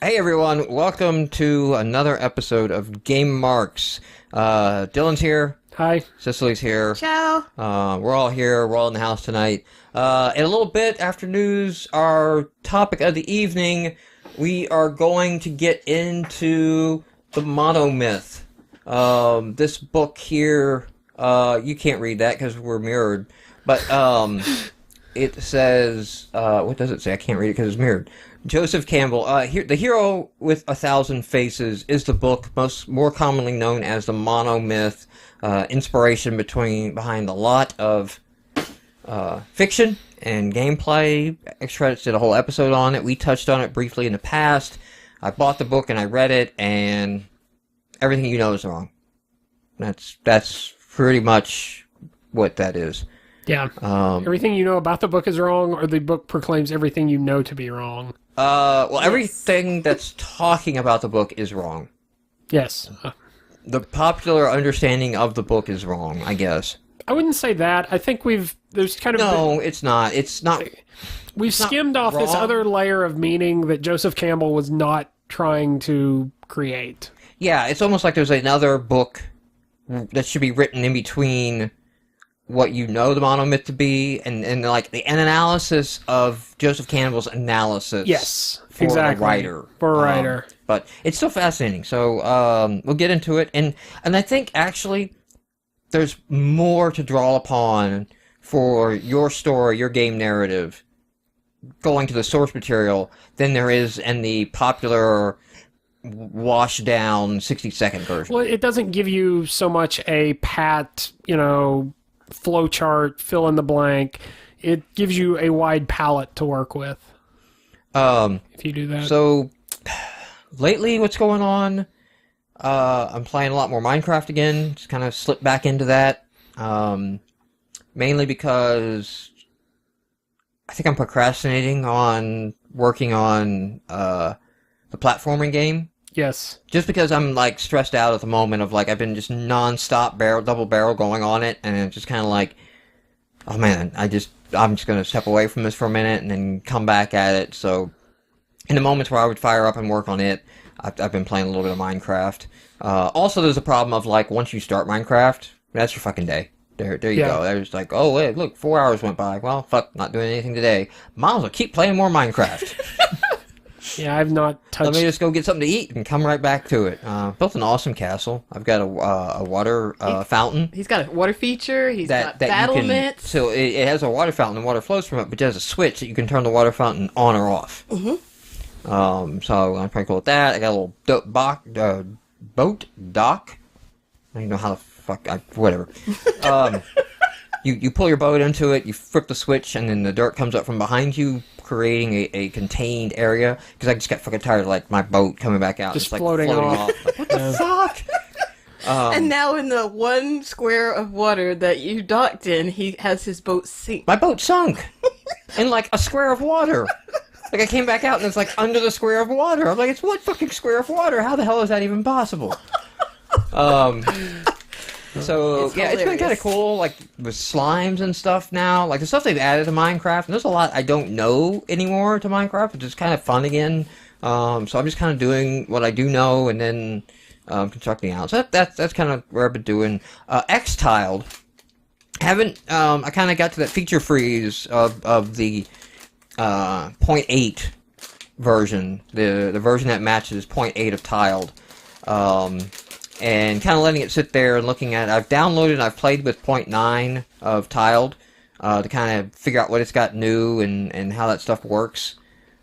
Hey everyone, welcome to another episode of GameMarx. Dylan's here, Hi. Cicely's here. Ciao. We're all here, we're all in the house tonight. In a little bit after news, our topic of the evening, we are going to get into the MonoMyth. This book here, you can't read that because we're mirrored, but it says, what does it say? I can't read it because it's mirrored. Joseph Campbell, The Hero with a Thousand Faces is the book more commonly known as the MonoMyth, inspiration behind a lot of fiction and gameplay. X-Credits did a whole episode on it. We touched on it briefly in the past. I bought the book and I read it, and everything you know is wrong. That's pretty much what that is. Yeah. Everything you know about the book is wrong, or the book proclaims everything you know to be wrong. Well, everything that's talking about the book is wrong. Yes. The popular understanding of the book is wrong, I guess. I wouldn't say that. I think there's kind of... No, it's not. It's not. We've skimmed off this wrong. other layer of meaning that Joseph Campbell was not trying to create. Yeah, it's almost like there's another book that should be written in between what you know the monomyth to be and like an analysis of Joseph Campbell's analysis. Yes, for exactly. a writer. For a writer. But it's still fascinating. So we'll get into it, and I think actually there's more to draw upon for your story, your game narrative, going to the source material than there is in the popular washed down 60-second version. Well, it doesn't give you so much a pat, flowchart, fill in the blank. It gives you a wide palette to work with. If you do that. So lately, what's going on? I'm playing a lot more Minecraft again. Just kind of slipped back into that. Mainly because I think I'm procrastinating on working on the platforming game. Yes. Just because I'm like stressed out at the moment of like I've been just non-stop double barrel going on it, and it's just kind of like, oh man, I'm just gonna step away from this for a minute and then come back at it. So in the moments where I would fire up and work on it, I've been playing a little bit of Minecraft. Also, there's a problem of like once you start Minecraft, that's your fucking day. There you go. There's like, oh wait, look, 4 hours went by. Well, fuck, not doing anything today. Might as well keep playing more Minecraft. Yeah, I've not touched... Let me just go get something to eat and come right back to it. Built an awesome castle. I've got a water fountain. He's got a water feature. He's got that battlements. So it has a water fountain and water flows from it, but it has a switch that you can turn the water fountain on or off. Mm-hmm. So I'm pretty cool with that. I got a little boat dock. I don't even know how the fuck. Whatever. You pull your boat into it, you flip the switch, and then the dirt comes up from behind you, creating a contained area. Because I just got fucking tired of like my boat coming back out, just like floating off. Like, what the fuck? And now in the 1 square of water that you docked in, he has his boat sink. My boat sunk in like a square of water. Like I came back out and it's like under the square of water. I'm like, it's one fucking square of water. How the hell is that even possible? So It's yeah, it's been kind of cool, like with slimes and stuff now. Like the stuff they've added to Minecraft, and there's a lot I don't know anymore to Minecraft, which is kind of fun again. So I'm just kind of doing what I do know, and then constructing out. So that's kind of where I've been doing. X-Tiled. Haven't I kind of got to that feature freeze of the 0.8 version, the version that matches 0.8 of Tiled. And kind of letting it sit there and looking at it. I've downloaded and I've played with 0.9 of Tiled to kind of figure out what it's got new and how that stuff works.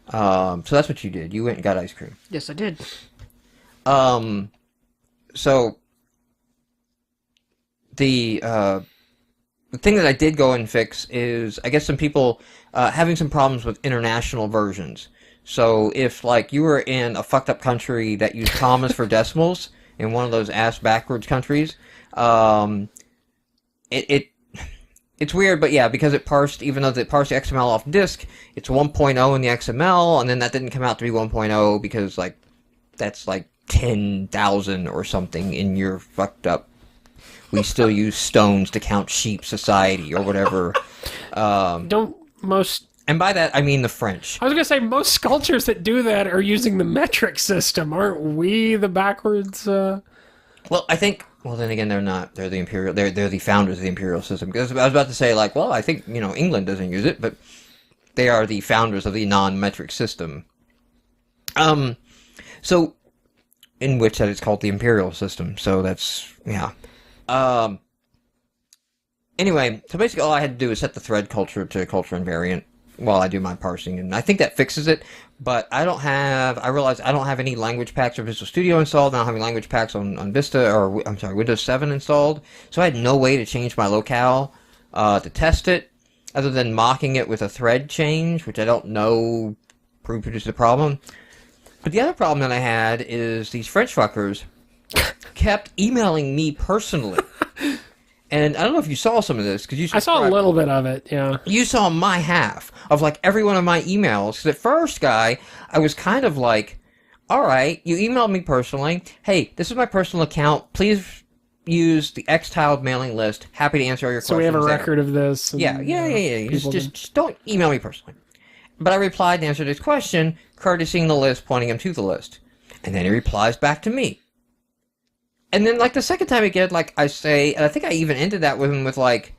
So that's what you did. You went and got ice cream. Yes, I did. So the thing that I did go and fix is I guess some people having some problems with international versions. So if like you were in a fucked up country that used commas for decimals, in one of those ass backwards countries, it's weird, but yeah, because it parsed, even though it parsed the XML off disk, it's 1.0 in the XML, and then that didn't come out to be 1.0 because like that's like 10,000 or something in your fucked up. We still use stones to count sheep society or whatever. Don't most And by that, I mean the French. I was going to say, most cultures that do that are using the metric system. Aren't we the backwards... Well, I think... Well, then again, they're not. They're the imperial... They're the founders of the imperial system. Because I was about to say, like, well, I think, England doesn't use it, but they are the founders of the non-metric system. So, in which that is called the imperial system. So that's... Yeah. Anyway, so basically all I had to do is set the thread culture to culture invariant while I do my parsing, and I think that fixes it, but I realized I don't have any language packs or Visual Studio installed, and I don't have any language packs on Vista, or, I'm sorry, Windows 7 installed, so I had no way to change my locale to test it, other than mocking it with a thread change, which I don't know produces a problem. But the other problem that I had is these French fuckers kept emailing me personally. And I don't know if you saw some of this, because I saw a little bit of it, yeah. You saw my half of, like, every one of my emails. Because at first, guy, I was kind of like, all right, you emailed me personally. Hey, this is my personal account. Please use the X-tiled mailing list. Happy to answer all your questions. So we have a record of this. And, yeah. Just don't email me personally. But I replied to answer this question, courtesying the list, pointing him to the list. And then he replies back to me. And then, like, the second time again, like, I say, and I think I even ended that with him with, like,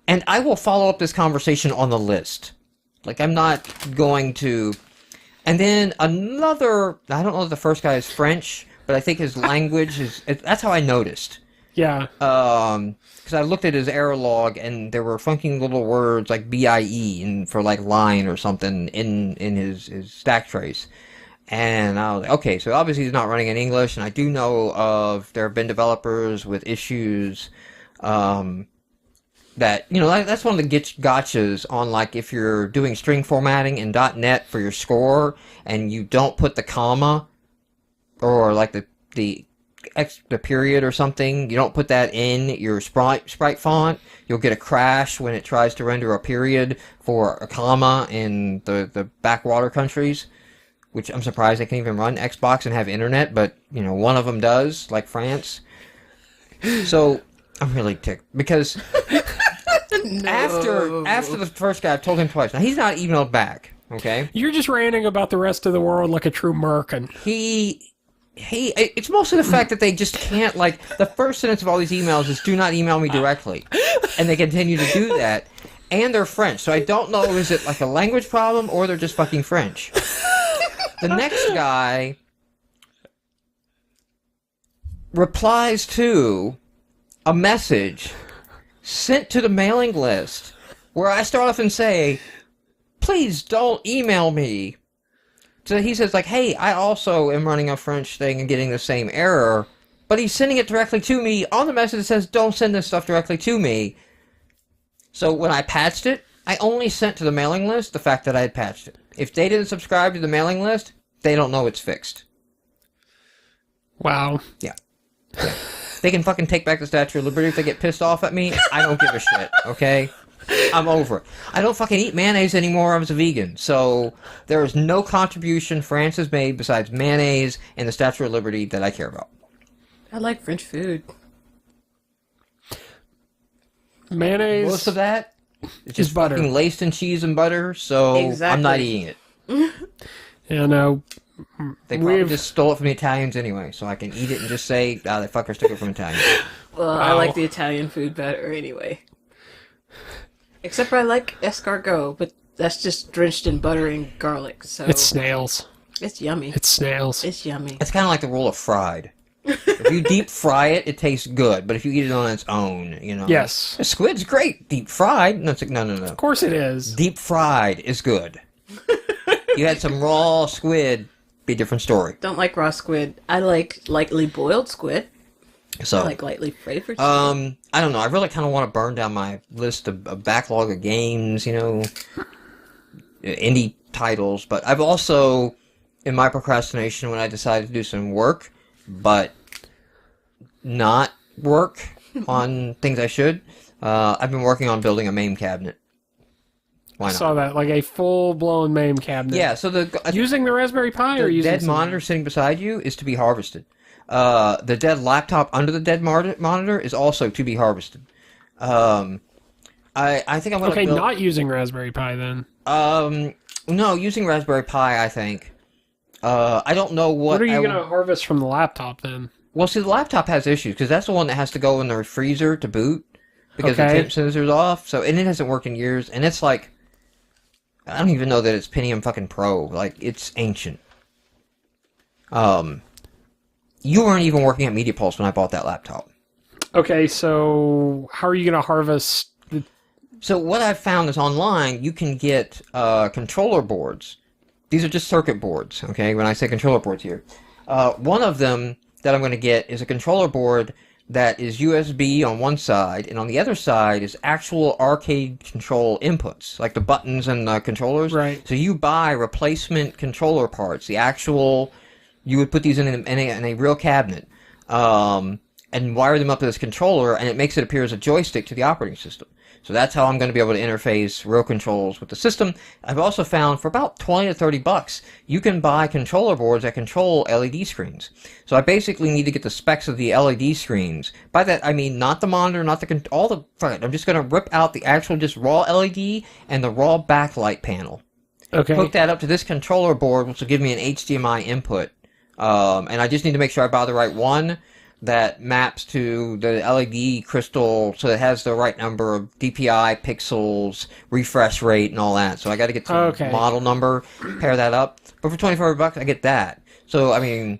and I will follow up this conversation on the list. Like, I'm not going to... And then another... I don't know if the first guy is French, but I think his language is... That's how I noticed. Yeah. Because I looked at his error log, and there were funky little words like BIE and for, like, line or something in his stack trace. And I was like, okay, so obviously he's not running in English, and I do know there have been developers with issues, that, that's one of the gotchas on, like, if you're doing string formatting in .NET for your score, and you don't put the comma, or, like, the period or something, you don't put that in your sprite font, you'll get a crash when it tries to render a period for a comma in the backwater countries. Which I'm surprised they can even run Xbox and have internet, but, one of them does, like France. So, I'm really ticked, because after the first guy, I've told him twice. Now, he's not emailed back, okay? You're just ranting about the rest of the world like a true Merkin. It's mostly the fact that they just can't, like, the first sentence of all these emails is, do not email me directly. And they continue to do that. And they're French, so I don't know, is it like a language problem, or they're just fucking French? The next guy replies to a message sent to the mailing list where I start off and say, please don't email me. So he says, like, hey, I also am running a French thing and getting the same error, but he's sending it directly to me on the message that says, don't send this stuff directly to me. So when I patched it, I only sent to the mailing list the fact that I had patched it. If they didn't subscribe to the mailing list, they don't know it's fixed. Wow. Yeah. They can fucking take back the Statue of Liberty if they get pissed off at me. I don't give a shit, okay? I'm over it. I don't fucking eat mayonnaise anymore. I was a vegan. So there is no contribution France has made besides mayonnaise and the Statue of Liberty that I care about. I like French food. Mayonnaise. Most of that is just butter. fucking laced in cheese and butter, so Exactly. I'm not eating it. Yeah, no. They probably just stole it from the Italians anyway, so I can eat it and just say, they fuckers took it from Italians. Well, I like the Italian food better anyway. Except for I like escargot, but that's just drenched in butter and garlic, so... It's snails. It's yummy. It's snails. It's yummy. It's kind of like the rule of fried. If you deep fry it, it tastes good, but if you eat it on its own, Yes. The squid's great, deep fried. No, it's like, no. Of course it is. Deep fried is good. You had some raw squid, be a different story. Don't like raw squid. I like lightly boiled squid. So, I like lightly flavored squid. I don't know. I really kind of want to burn down my list of backlog of games, indie titles. But I've also, in my procrastination, when I decided to do some work, but not work on things I should, I've been working on building a MAME cabinet. Why not? I saw that, like a full-blown MAME cabinet. Yeah, so using the Raspberry Pi or the using dead monitor sitting beside you is to be harvested. The dead laptop under the dead monitor is also to be harvested. I think I'm going to not using Raspberry Pi then. No, using Raspberry Pi, I think. I don't know What are you going to harvest from the laptop then? Well, see, the laptop has issues because that's the one that has to go in the freezer to boot because the temp sensor's off. So, and it hasn't worked in years, and it's like, I don't even know that it's Pentium fucking Pro. Like, it's ancient. You weren't even working at Media Pulse when I bought that laptop. Okay, so how are you going to harvest? So what I've found is online, you can get controller boards. These are just circuit boards, okay, when I say controller boards here. One of them that I'm going to get is a controller board that is USB on one side, and on the other side is actual arcade control inputs, like the buttons and the controllers. Right. So you buy replacement controller parts, the actual, you would put these in a real cabinet, and wire them up to this controller, and it makes it appear as a joystick to the operating system. So that's how I'm going to be able to interface real controls with the system. I've also found for about 20 to 30 bucks, you can buy controller boards that control LED screens. So I basically need to get the specs of the LED screens. By that, I mean not the monitor, not the all the. I'm just going to rip out the actual just raw LED and the raw backlight panel. Okay. Hook that up to this controller board, which will give me an HDMI input. And I just need to make sure I buy the right one that maps to the LED crystal so it has the right number of DPI, pixels, refresh rate, and all that. So I got to get the model number, pair that up. But for 24 bucks, I get that. So, I mean,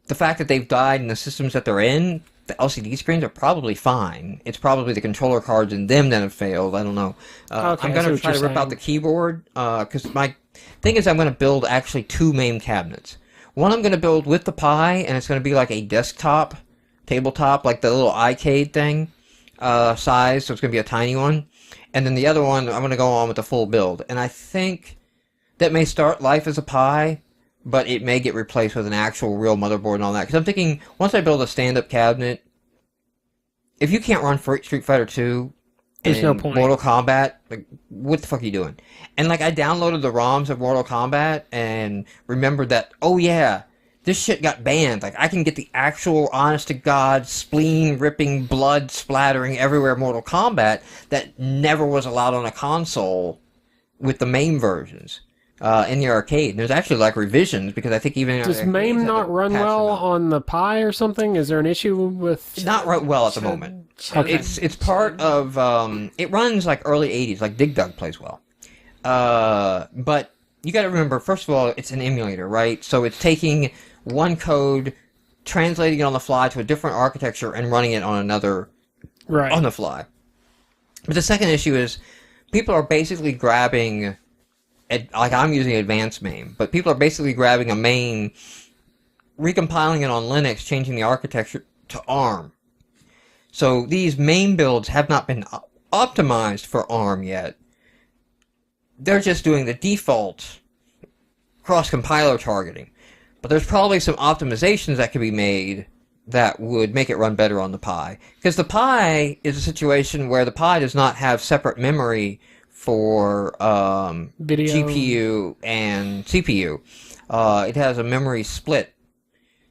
the fact that they've died in the systems that they're in, the LCD screens are probably fine. It's probably the controller cards in them that have failed. I don't know. I'm going to try to rip out the keyboard because my thing is I'm going to build actually two main cabinets. One I'm going to build with the Pi, and it's going to be like a desktop, tabletop, like the little iCade thing size, so it's going to be a tiny one. And then the other one, I'm going to go on with the full build. And I think that may start life as a Pi, but it may get replaced with an actual real motherboard and all that. Because I'm thinking, once I build a stand-up cabinet, if you can't run Street Fighter 2 there's no point. Mortal Kombat, like, what the fuck are you doing? And, like, I downloaded the ROMs of Mortal Kombat and remembered that, oh, yeah, this shit got banned. Like, I can get the actual, honest-to-God, spleen-ripping, blood-splattering everywhere Mortal Kombat that never was allowed on a console with the MAME versions in the arcade. And there's actually, like, revisions, because I think even... Does MAME not run well on the Pi or something? Is there an issue with... Not run well at the moment. Okay. It's part of it runs like early 80s, like Dig Dug plays well. But you got to remember, first of all, it's an emulator, right? So it's taking one code, translating it on the fly to a different architecture, and running it on another on the fly. But the second issue is people are basically grabbing, like I'm using advanced MAME, but people are basically grabbing a MAME, recompiling it on Linux, changing the architecture to ARM. So these MAME builds have not been optimized for ARM yet. They're just doing the default cross-compiler targeting. But there's probably some optimizations that could be made that would make it run better on the Pi. Because the Pi is a situation where the Pi does not have separate memory for Video. GPU and CPU. It has a memory split.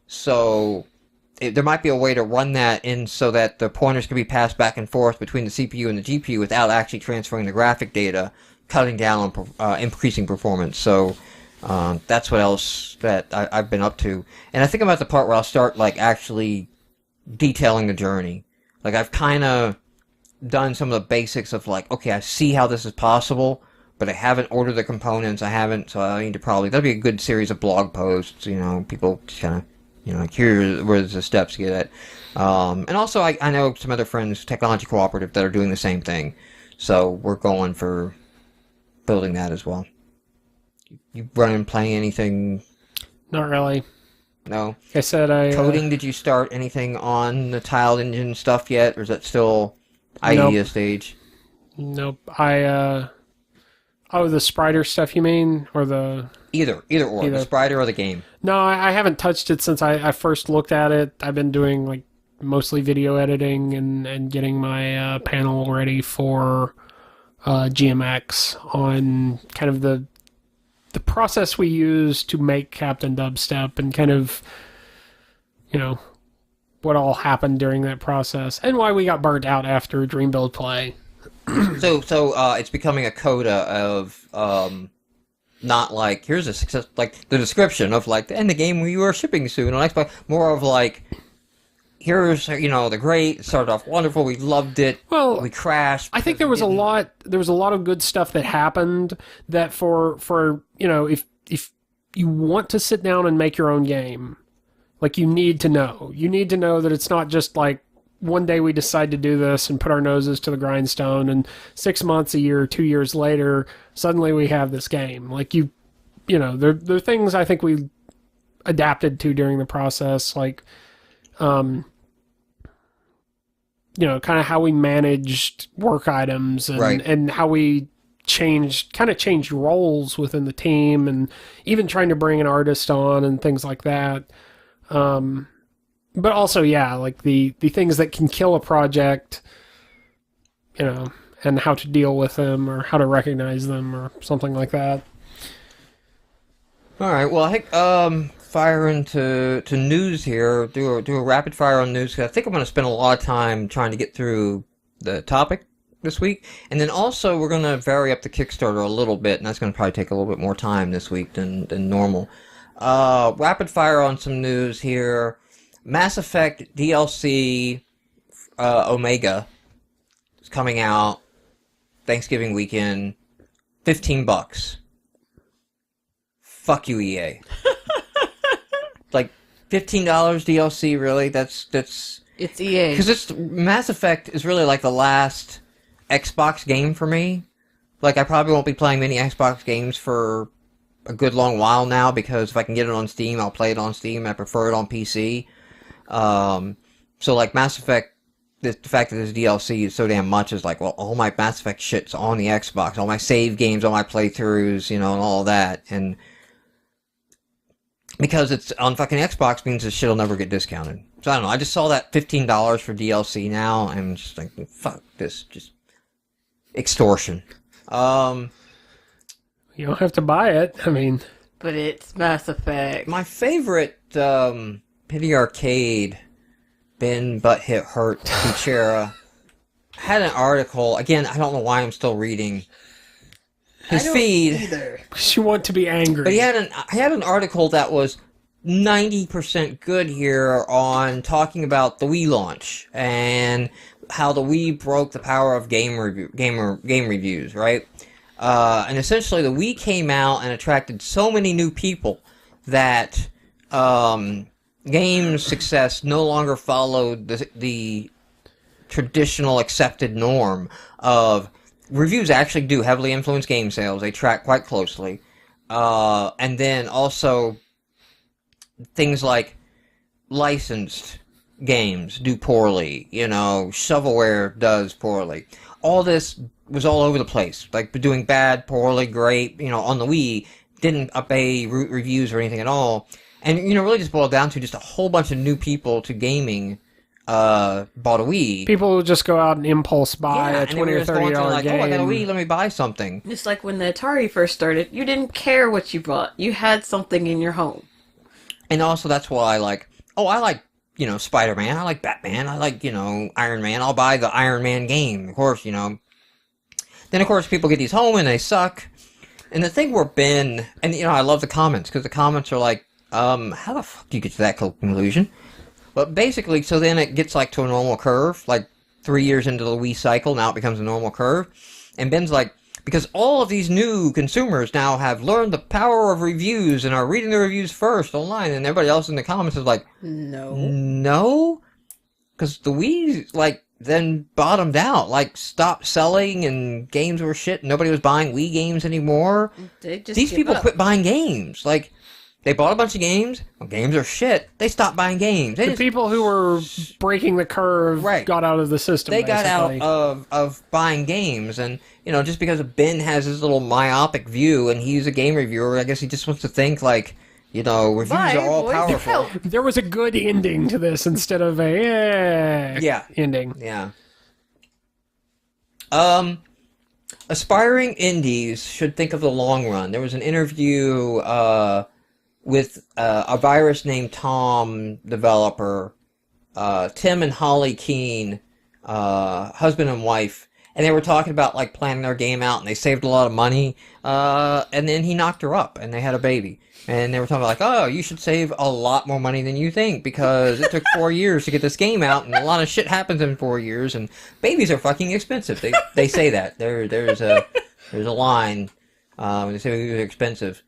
So... there might be a way to run that in so that the pointers can be passed back and forth between the CPU and the GPU without actually transferring the graphic data, cutting down on increasing performance. So that's what else that I've been up to. And I think I'm at the part where I'll start like actually detailing the journey. Like I've kind of done some of the basics of like, okay, I see how this is possible, but I haven't ordered the components. I haven't, so I need to that'll be a good series of blog posts. You know, people just kind of. You know, like here's the steps to get it. And also, I know some other friends, Technology Cooperative, that are doing the same thing. So we're going for building that as well. You running, playing anything? Not really. No? Like I said, Coding, did you start anything on the tiled engine stuff yet? Or is that still idea stage? Nope. The Spriter stuff you mean? Or the... Either or, the Spriter or the game. No, I haven't touched it since I first looked at it. I've been doing like mostly video editing and getting my panel ready for GameMarx on kind of the process we use to make Captain Dubstep and kind of, you know, what all happened during that process and why we got burnt out after Dream Build Play. So it's becoming a coda of not like here's a success, like the description of like and the game we are shipping soon on Xbox. More of like here's the great. It started off wonderful. We loved it. Well, we crashed. I think there was a lot. There was a lot of good stuff that happened. That for if you want to sit down and make your own game, like you need to know. You need to know that it's not just like one day we decide to do this and put our noses to the grindstone, and 6 months, a year, 2 years later, suddenly we have this game. Like there are things I think we adapted to during the process, like kind of how we managed work items and right. and how we changed roles within the team, and even trying to bring an artist on and things like that. But also, yeah, like the things that can kill a project, and how to deal with them or how to recognize them or something like that. All right. Well, I think fire into news here. Do a rapid fire on news, because I think I'm going to spend a lot of time trying to get through the topic this week, and then also we're going to vary up the Kickstarter a little bit, and that's going to probably take a little bit more time this week than normal. Rapid fire on some news here. Mass Effect DLC Omega is coming out Thanksgiving weekend. $15. Fuck you, EA. Like $15 DLC, really? That's It's EA. because Mass Effect is really like the last Xbox game for me. Like I probably won't be playing many Xbox games for a good long while now, because if I can get it on Steam, I'll play it on Steam. I prefer it on PC. So like Mass Effect, the fact that there's DLC is so damn much is like, well, all my Mass Effect shit's on the Xbox, all my save games, all my playthroughs, and all that, and because it's on fucking Xbox means this shit'll never get discounted. So I don't know, I just saw that $15 for DLC now, and I'm just like, fuck this, just extortion. You don't have to buy it. I mean, But it's Mass Effect. My favorite Pity Arcade, Ben Butthit Hurt Kuchera, had an article. Again, I don't know why I'm still reading his feed. Either. you want to be angry. But he had an article that was 90% good here on talking about the Wii launch and how the Wii broke the power of game reviews, right? And essentially the Wii came out and attracted so many new people that game success no longer followed the traditional accepted norm of reviews actually do heavily influence game sales. They track quite closely. And then also things like licensed games do poorly, shovelware does poorly. All this was all over the place, like doing bad, poorly, great, on the Wii, didn't obey reviews or anything at all. And, really just boiled down to just a whole bunch of new people to gaming bought a Wii. People will just go out and impulse buy a $20 or $30 game. Oh, I got a Wii, let me buy something. It's like when the Atari first started, you didn't care what you bought. You had something in your home. And also that's why I like Spider-Man, I like Batman, I like, Iron Man. I'll buy the Iron Man game, of course, Then, of course, people get these home and they suck. And the thing where Ben, and, I love the comments, because the comments are like, how the fuck do you get to that conclusion? But basically, so then it gets like to a normal curve, like 3 years into the Wii cycle, now it becomes a normal curve. And Ben's like, because all of these new consumers now have learned the power of reviews and are reading the reviews first online, and everybody else in the comments is like, no? Because the Wii, then bottomed out, stopped selling, and games were shit, and nobody was buying Wii games anymore. These people quit buying games. They bought a bunch of games. Well, games are shit. They stopped buying games. The people who were breaking the curve got out of the system. They got out of buying games, and just because Ben has his little myopic view, and he's a game reviewer, I guess he just wants to think reviews are all powerful. There was a good ending to this instead of a ending. Yeah. Aspiring indies should think of the long run. There was an interview with a virus named Tom developer, Tim and Holly Keene, husband and wife, and they were talking about like planning their game out, and they saved a lot of money. And then he knocked her up, and they had a baby. And they were talking about like, oh, you should save a lot more money than you think because it took 4 years to get this game out, and a lot of shit happens in 4 years, and babies are fucking expensive. They say that there's a line when they say babies are expensive.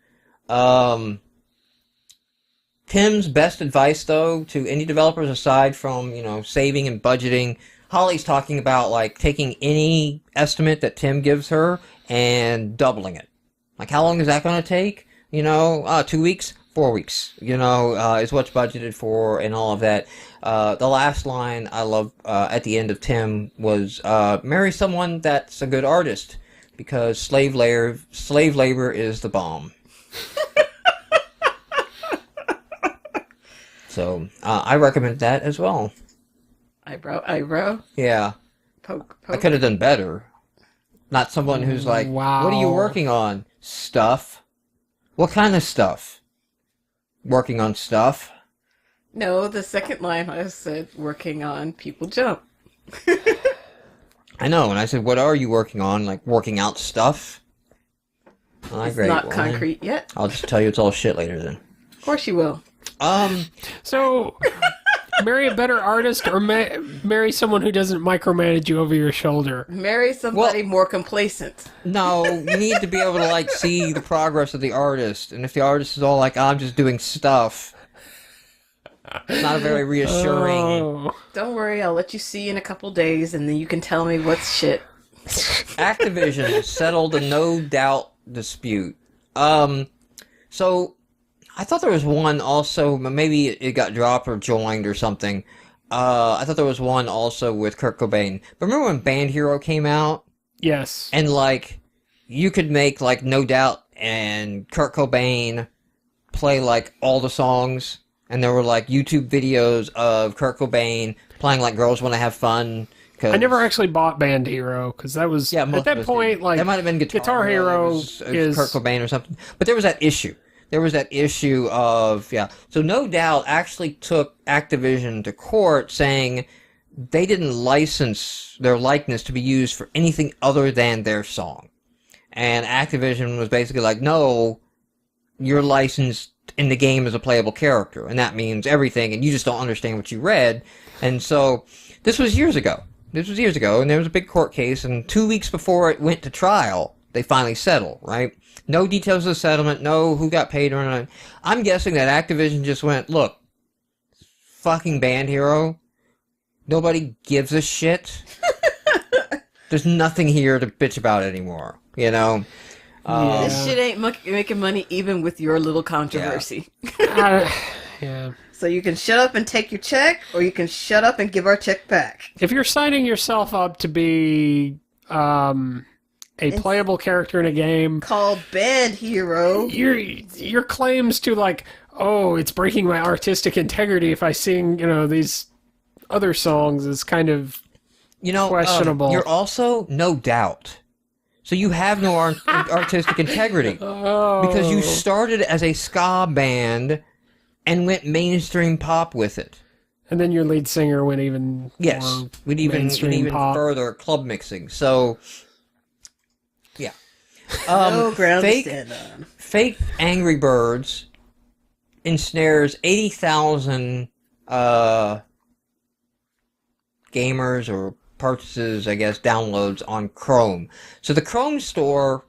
Tim's best advice, though, to indie developers, aside from, saving and budgeting, Holly's talking about, like, taking any estimate that Tim gives her and doubling it. Like, how long is that going to take? 2 weeks, 4 weeks, is what's budgeted for and all of that. The last line I love at the end of Tim was, marry someone that's a good artist, because slave labor is the bomb. So, I recommend that as well. Eyebrow? Yeah. Poke. I could have done better. Not someone who's like, wow. What are you working on? Stuff. What kind of stuff? Working on stuff? No, the second line I said, working on People Jump. I know, and I said, what are you working on? Like, working out stuff? It's not concrete yet. I'll just tell you it's all shit later then. Of course you will. So, marry a better artist or marry someone who doesn't micromanage you over your shoulder? Marry somebody more complacent. No, you need to be able to, like, see the progress of the artist. And if the artist is all like, I'm just doing stuff, it's not a very reassuring... Oh. Don't worry, I'll let you see in a couple days, and then you can tell me what's shit. Activision settled a no-doubt dispute. So... I thought there was one also, maybe it got dropped or joined or something. I thought there was one also with Kurt Cobain. But remember when Band Hero came out? Yes. And, like, you could make, like, No Doubt and Kurt Cobain play, like, all the songs. And there were, like, YouTube videos of Kurt Cobain playing, like, Girls Wanna Have Fun. I never actually bought Band Hero, because that was, at that point, like, that might have been Guitar Hero is Kurt Cobain or something. But there was that issue. There was that issue of, So No Doubt actually took Activision to court saying they didn't license their likeness to be used for anything other than their song. And Activision was basically like, no, you're licensed in the game as a playable character, and that means everything, and you just don't understand what you read. And so, this was years ago, and there was a big court case, and 2 weeks before it went to trial, they finally settled, right? No details of the settlement, no who got paid or not. I'm guessing that Activision just went, look, fucking Band Hero, nobody gives a shit. There's nothing here to bitch about anymore, This shit ain't making money even with your little controversy. Yeah. So you can shut up and take your check, or you can shut up and give our check back. If you're signing yourself up to be... a playable character in a game called Band Hero. Your claims to, like, oh, it's breaking my artistic integrity if I sing, these other songs is kind of questionable. You're also No Doubt. So you have no artistic integrity. Because you started as a ska band and went mainstream pop with it. And then your lead singer went even even further club mixing. So... Yeah. No ground to stand on. Fake Angry Birds ensnares 80,000 gamers or purchases, I guess, downloads on Chrome. So the Chrome store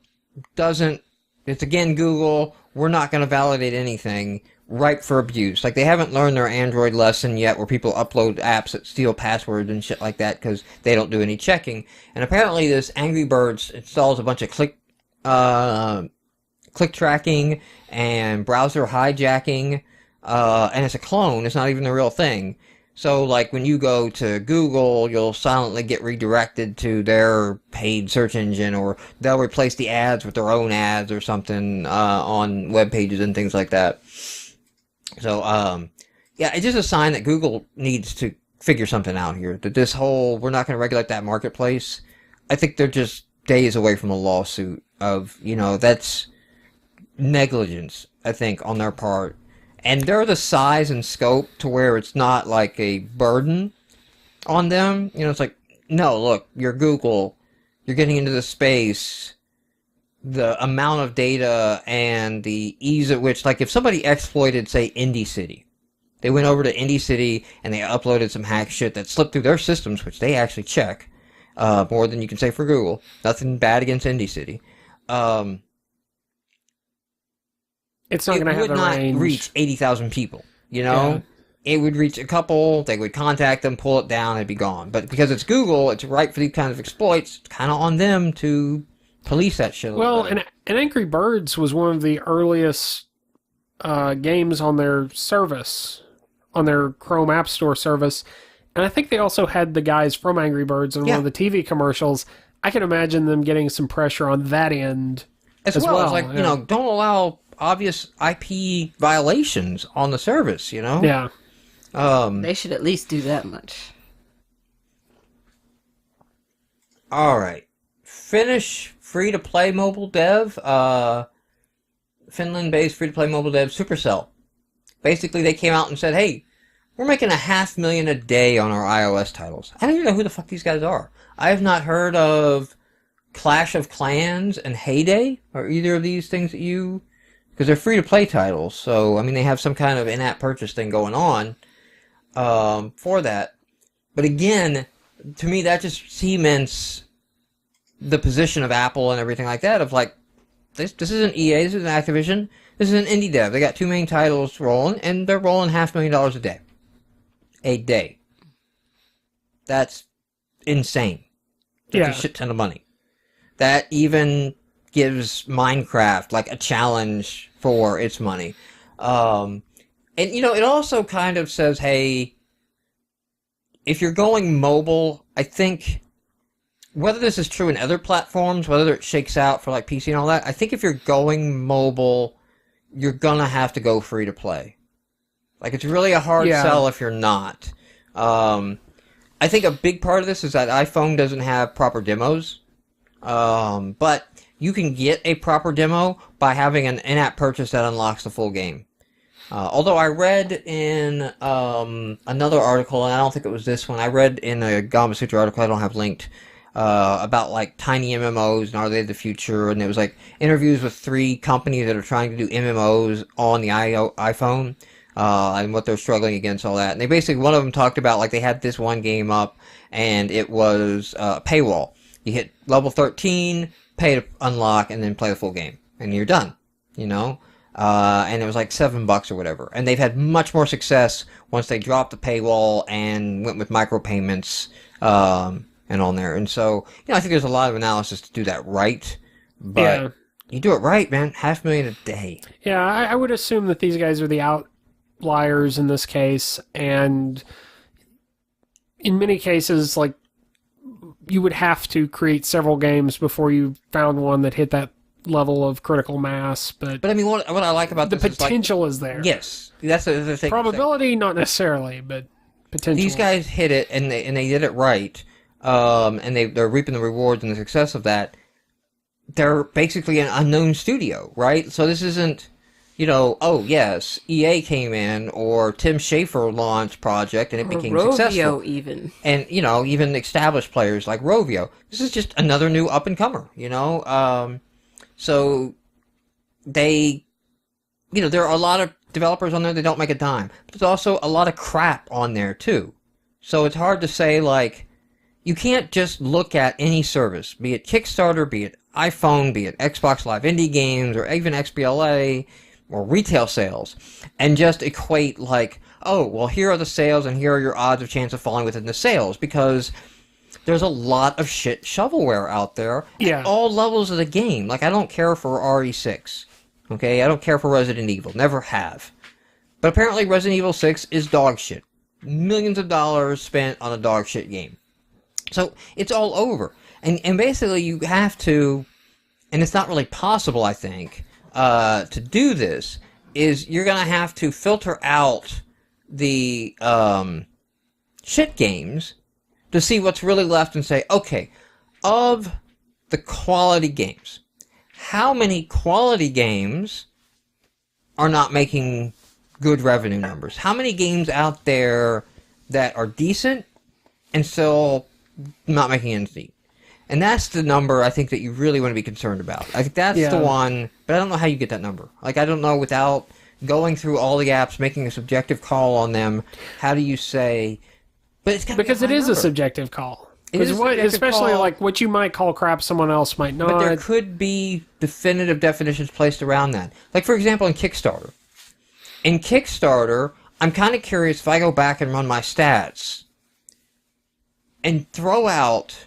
it's again Google, we're not going to validate anything, ripe for abuse. Like, they haven't learned their Android lesson yet where people upload apps that steal passwords and shit like that because they don't do any checking. And apparently this Angry Birds installs a bunch of click tracking and browser hijacking, and it's a clone, it's not even the real thing. So, like, when you go to Google, you'll silently get redirected to their paid search engine, or they'll replace the ads with their own ads or something on web pages and things like that. So, it's just a sign that Google needs to figure something out here. That this whole, we're not going to regulate that marketplace, I think they're just days away from a lawsuit of, that's negligence, I think, on their part. And they're the size and scope to where it's not like a burden on them. It's like, no, look, you're Google. you're getting into the space, the amount of data and the ease at which, like if somebody exploited, say, Indie City, they went over to Indie City and they uploaded some hack shit that slipped through their systems, which they actually check, more than you can say for Google. Nothing bad against Indie City. It's not going to have the range. It would not reach 80,000 people, you know? Yeah. It would reach a couple, they would contact them, pull it down, it'd be gone. But because it's Google, it's right for these kinds of exploits, it's kind of on them to police that shit a little bit. And Angry Birds was one of the earliest games on their service, on their Chrome App Store service. And I think they also had the guys from Angry Birds in one of the TV commercials. I can imagine them getting some pressure on that end as well. It's like, you know, don't allow obvious IP violations on the service, you know? Yeah. They should at least do that much. Alright. Finnish free-to-play mobile dev, Finland-based free-to-play mobile dev, Supercell. Basically, they came out and said, hey, we're making $500,000 a day on our iOS titles. I don't even know who the fuck these guys are. I have not heard of Clash of Clans and Heyday, or either of these things that you... Because they're free-to-play titles, so, I mean, they have some kind of in-app purchase thing going on for that. But again, to me, that just cements the position of Apple and everything like that, of like, this isn't EA, this isn't Activision, this is an indie dev. They got 2 main titles rolling, and they're rolling $500,000 a day. A day. That's insane. That's a shit ton of money. That even gives Minecraft like a challenge for its money. And you know, it also kind of says, hey, if you're going mobile, I think whether this is true in other platforms, whether it shakes out for like PC and all that, I think if you're going mobile, you're gonna have to go free to play. Like, it's really a hard sell if you're not. I think a big part of this is that iPhone doesn't have proper demos. But you can get a proper demo by having an in-app purchase that unlocks the full game. Although I read in another article, and I don't think it was this one, I read in a Gama Sutra article I don't have linked, about like tiny MMOs and are they the future, and it was like interviews with 3 companies that are trying to do MMOs on the iPhone, and what they're struggling against, all that. And they basically, one of them talked about like they had this one game up and it was paywall. You hit level 13, pay to unlock, and then play the full game. And you're done, you know? And it was like $7 or whatever. And they've had much more success once they dropped the paywall and went with micropayments, and on there. And so, you know, I think there's a lot of analysis to do that right. But you do it right, man. $500,000 a day. Yeah, I would assume that these guys are the outliers in this case. And in many cases, like, you would have to create several games before you found one that hit that level of critical mass. But I mean, what I like about the potential is there. Yes, that's the thing. Probability, not necessarily, but potential. These guys hit it, and they did it right, and they're reaping the rewards and the success of that. They're basically an unknown studio, right? So this isn't, you know, oh yes, EA came in, or Tim Schafer launched Project and it became successful. Even. And, you know, even established players like Rovio. This is just another new up-and-comer, you know? So they, you know, there are a lot of developers on there that don't make a dime. But there's also a lot of crap on there, too. So it's hard to say, like, you can't just look at any service, be it Kickstarter, be it iPhone, be it Xbox Live Indie Games, or even XBLA, or retail sales, and just equate like, oh, well, here are the sales and here are your odds of chance of falling within the sales, because there's a lot of shit shovelware out there at all levels of the game. Like, I don't care for RE6, okay? I don't care for Resident Evil, never have. But apparently Resident Evil 6 is dog shit. Millions of dollars spent on a dog shit game. So, it's all over. And basically you have to, and it's not really possible, I think, to do this, is you're going to have to filter out the shit games to see what's really left and say, okay, of the quality games, how many quality games are not making good revenue numbers? How many games out there that are decent and still not making ends meet? And that's the number I think that you really want to be concerned about. I think that's the one, but I don't know how you get that number. Like, I don't know, without going through all the apps, making a subjective call on them, how do you say... But it's gotta because be a it is number. a subjective call. It is a subjective especially call. like what you might call crap, someone else might not. But there could be definitive definitions placed around that. Like, for example, in Kickstarter. In Kickstarter, I'm kind of curious if I go back and run my stats and throw out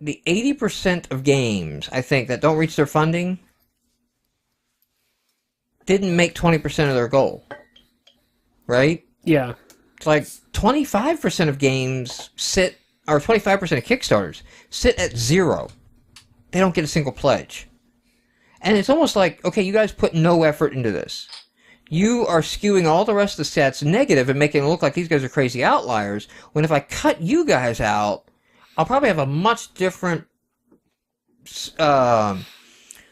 the 80% of games, I think, that don't reach their funding didn't make 20% of their goal. Right? Yeah. It's like 25% of games sit, or 25% of Kickstarters sit at 0. They don't get a single pledge. And it's almost like, okay, you guys put no effort into this. You are skewing all the rest of the stats negative and making it look like these guys are crazy outliers, when if I cut you guys out, I'll probably have a much different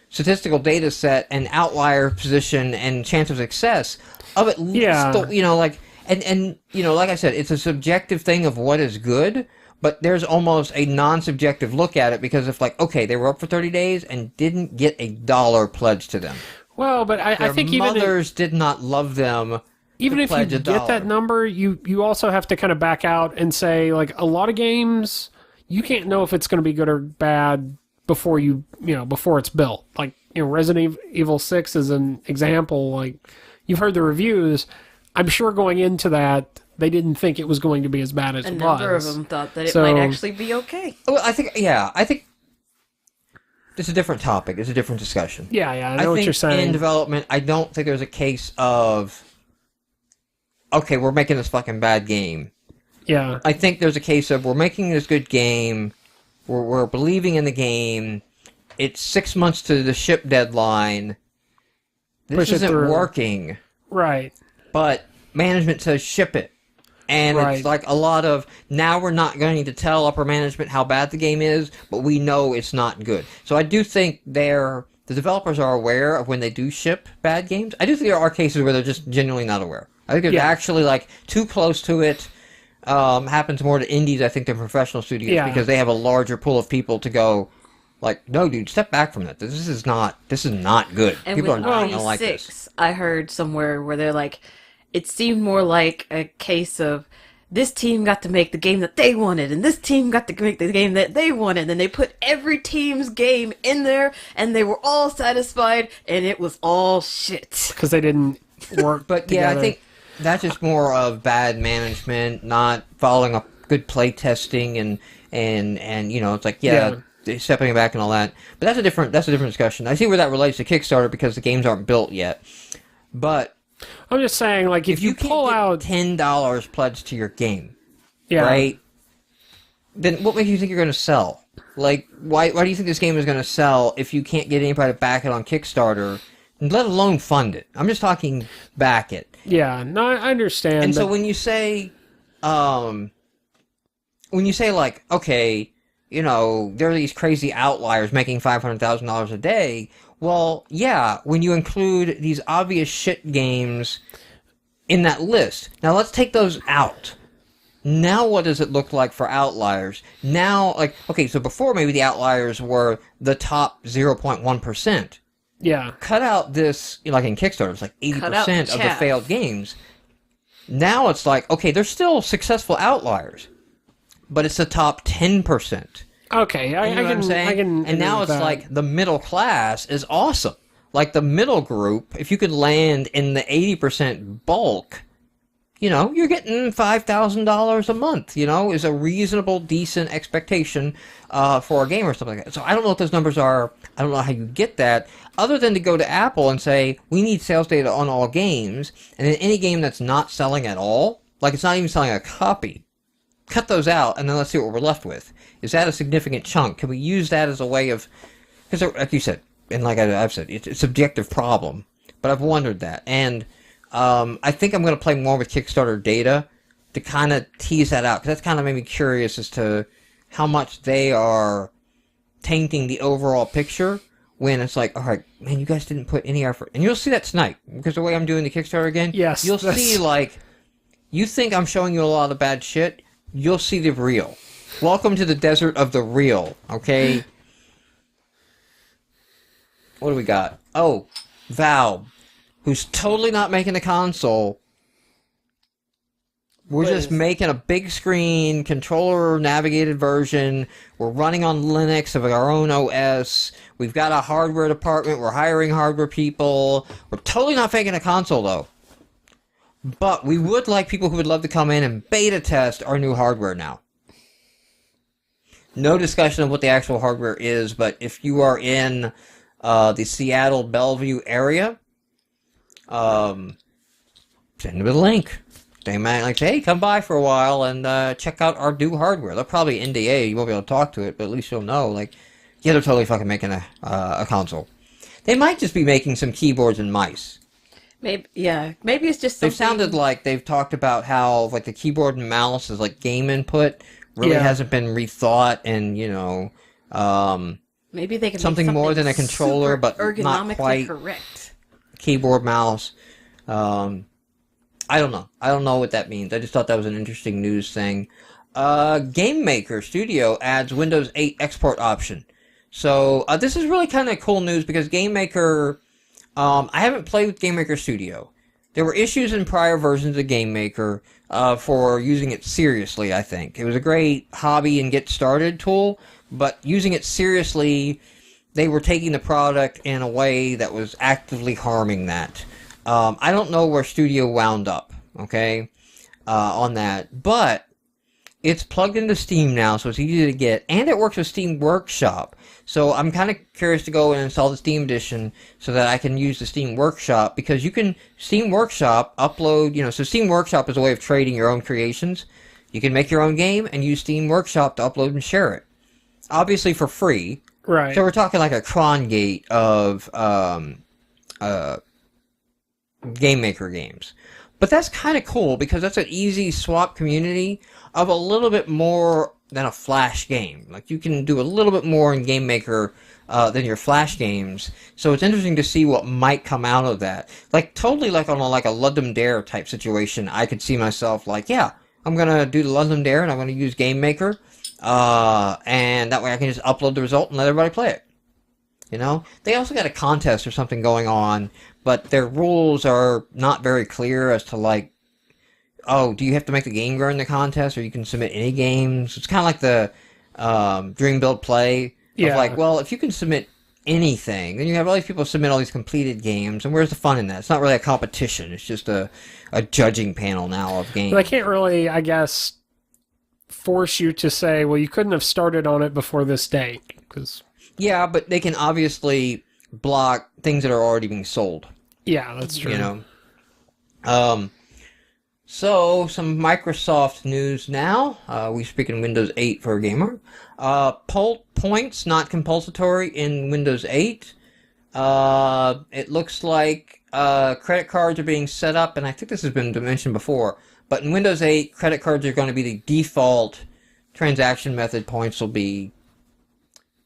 statistical data set and outlier position and chance of success of at least, like, and like I said, it's a subjective thing of what is good, but there's almost a non-subjective look at it, because if, like, okay, they were up for 30 days and didn't get $1 pledged to them. Well, but I think even mothers did not love them. Even if you pledge get $1. that number, you also have to kind of back out and say, like, a lot of games, you can't know if it's going to be good or bad before before it's built. Like, Resident Evil 6 is an example. Like, you've heard the reviews. I'm sure going into that, they didn't think it was going to be as bad as it was. A number of them thought that it might actually be okay. Well, I think it's a different topic. It's a different discussion. Yeah, I know what you're saying. In development, I don't think there's a case of, okay, we're making this fucking bad game. Yeah. I think there's a case of, we're making this good game, we're believing in the game, it's 6 months to the ship deadline, this isn't working. Right. But management says ship it. And it's like a lot of, now we're not going to tell upper management how bad the game is, but we know it's not good. So I do think the developers are aware of when they do ship bad games. I do think there are cases where they're just genuinely not aware. I think it's actually, like, too close to it. Happens more to indies, I think, than professional studios, because they have a larger pool of people to go, like, no, dude, step back from that. This is not good. And People are with not going to like this. I heard somewhere where they're like, it seemed more like a case of, this team got to make the game that they wanted, and this team got to make the game that they wanted, and they put every team's game in there, and they were all satisfied, and it was all shit. Because they didn't work But together. yeah, I think that's just more of bad management, not following up good play testing, and it's like, stepping back and all that. But that's a different discussion. I see where that relates to Kickstarter, because the games aren't built yet. But I'm just saying, like, if you pull out $10 pledged to your game, yeah. right? Then what makes you think you're going to sell? Like, why do you think this game is going to sell if you can't get anybody to back it on Kickstarter, let alone fund it? I'm just talking back it. Yeah, no, I understand. And so when you say, like, okay, there are these crazy outliers making $500,000 a day. Well, yeah, when you include these obvious shit games in that list. Now, let's take those out. Now, what does it look like for outliers? Now, like, okay, so before maybe the outliers were the top 0.1%. Yeah. Cut out this, like in Kickstarter, it's like 80% of the failed games. Now it's like, okay, there's still successful outliers, but it's the top 10%. Okay, I know what I'm saying? And now it's like the middle class is awesome. Like the middle group, if you could land in the 80% bulk, you're getting $5,000 a month, is a reasonable, decent expectation for a game or something like that. So I don't know what those numbers are. I don't know how you get that, other than to go to Apple and say, we need sales data on all games, and then any game that's not selling at all, like it's not even selling a copy, cut those out, and then let's see what we're left with. Is that a significant chunk? Can we use that as a way of... Because, like you said, and like I've said, it's a subjective problem. But I've wondered that. And I think I'm going to play more with Kickstarter data to kind of tease that out. Because that's kind of made me curious as to how much they are tainting the overall picture, when it's like, all right, man, you guys didn't put any effort. And you'll see that tonight. Because the way I'm doing the Kickstarter again, yes, you'll see, like, you think I'm showing you a lot of bad shit. you'll see the real. Welcome to the desert of the real, okay? What do we got? Oh, Valve, who's totally not making a console. We're just making a big screen, controller-navigated version. We're running on Linux of our own OS. We've got a hardware department. We're hiring hardware people. We're totally not making a console, though. But we would like people who would love to come in and beta test our new hardware now. No discussion of what the actual hardware is, but if you are in the Seattle Bellevue area, send them a link. They might like say, hey, come by for a while and check out our new hardware. They'll probably NDA. You won't be able to talk to it, but at least you'll know. Like, yeah, they're totally fucking making a console. They might just be making some keyboards and mice. Maybe it's just something... They've sounded like they've talked about how like the keyboard and mouse is like game input really hasn't been rethought, and maybe they can something make more than a controller, but not quite correct. Keyboard, mouse. I don't know. I don't know what that means. I just thought that was an interesting news thing. GameMaker Studio adds Windows 8 export option. So this is really kind of cool news because GameMaker... I haven't played with GameMaker Studio. There were issues in prior versions of GameMaker for using it seriously, I think. It was a great hobby and get started tool, but using it seriously, they were taking the product in a way that was actively harming that. I don't know where Studio wound up, okay, on that, but it's plugged into Steam now, so it's easy to get, and it works with Steam Workshop. So I'm kind of curious to go and install the Steam Edition so that I can use the Steam Workshop, because you can, Steam Workshop, upload, so Steam Workshop is a way of trading your own creations. You can make your own game and use Steam Workshop to upload and share it. Obviously for free. Right. So we're talking like a cron gate of GameMaker games. But that's kind of cool because that's an easy swap community of a little bit more than a Flash game. Like, you can do a little bit more in GameMaker than your Flash games. So it's interesting to see what might come out of that. Like, totally like on a Ludum Dare type situation, I could see myself like, yeah, I'm going to do the Ludum Dare and I'm going to use GameMaker. And that way I can just upload the result and let everybody play it. They also got a contest or something going on, but their rules are not very clear as to like, oh, do you have to make the game grow in the contest, or you can submit any games? It's kind of like the Dream Build Play. Of like, well, if you can submit anything, then you have all these people submit all these completed games, and where's the fun in that? It's not really a competition. It's just a judging panel now of games. But I can't really, I guess, force you to say, well, you couldn't have started on it before this day, because... Yeah, but they can obviously block things that are already being sold. Yeah, that's true. So, some Microsoft news now. We speak in Windows 8 for a gamer. Points not compulsory in Windows 8. It looks like credit cards are being set up, and I think this has been mentioned before, but in Windows 8, credit cards are going to be the default transaction method. Points will be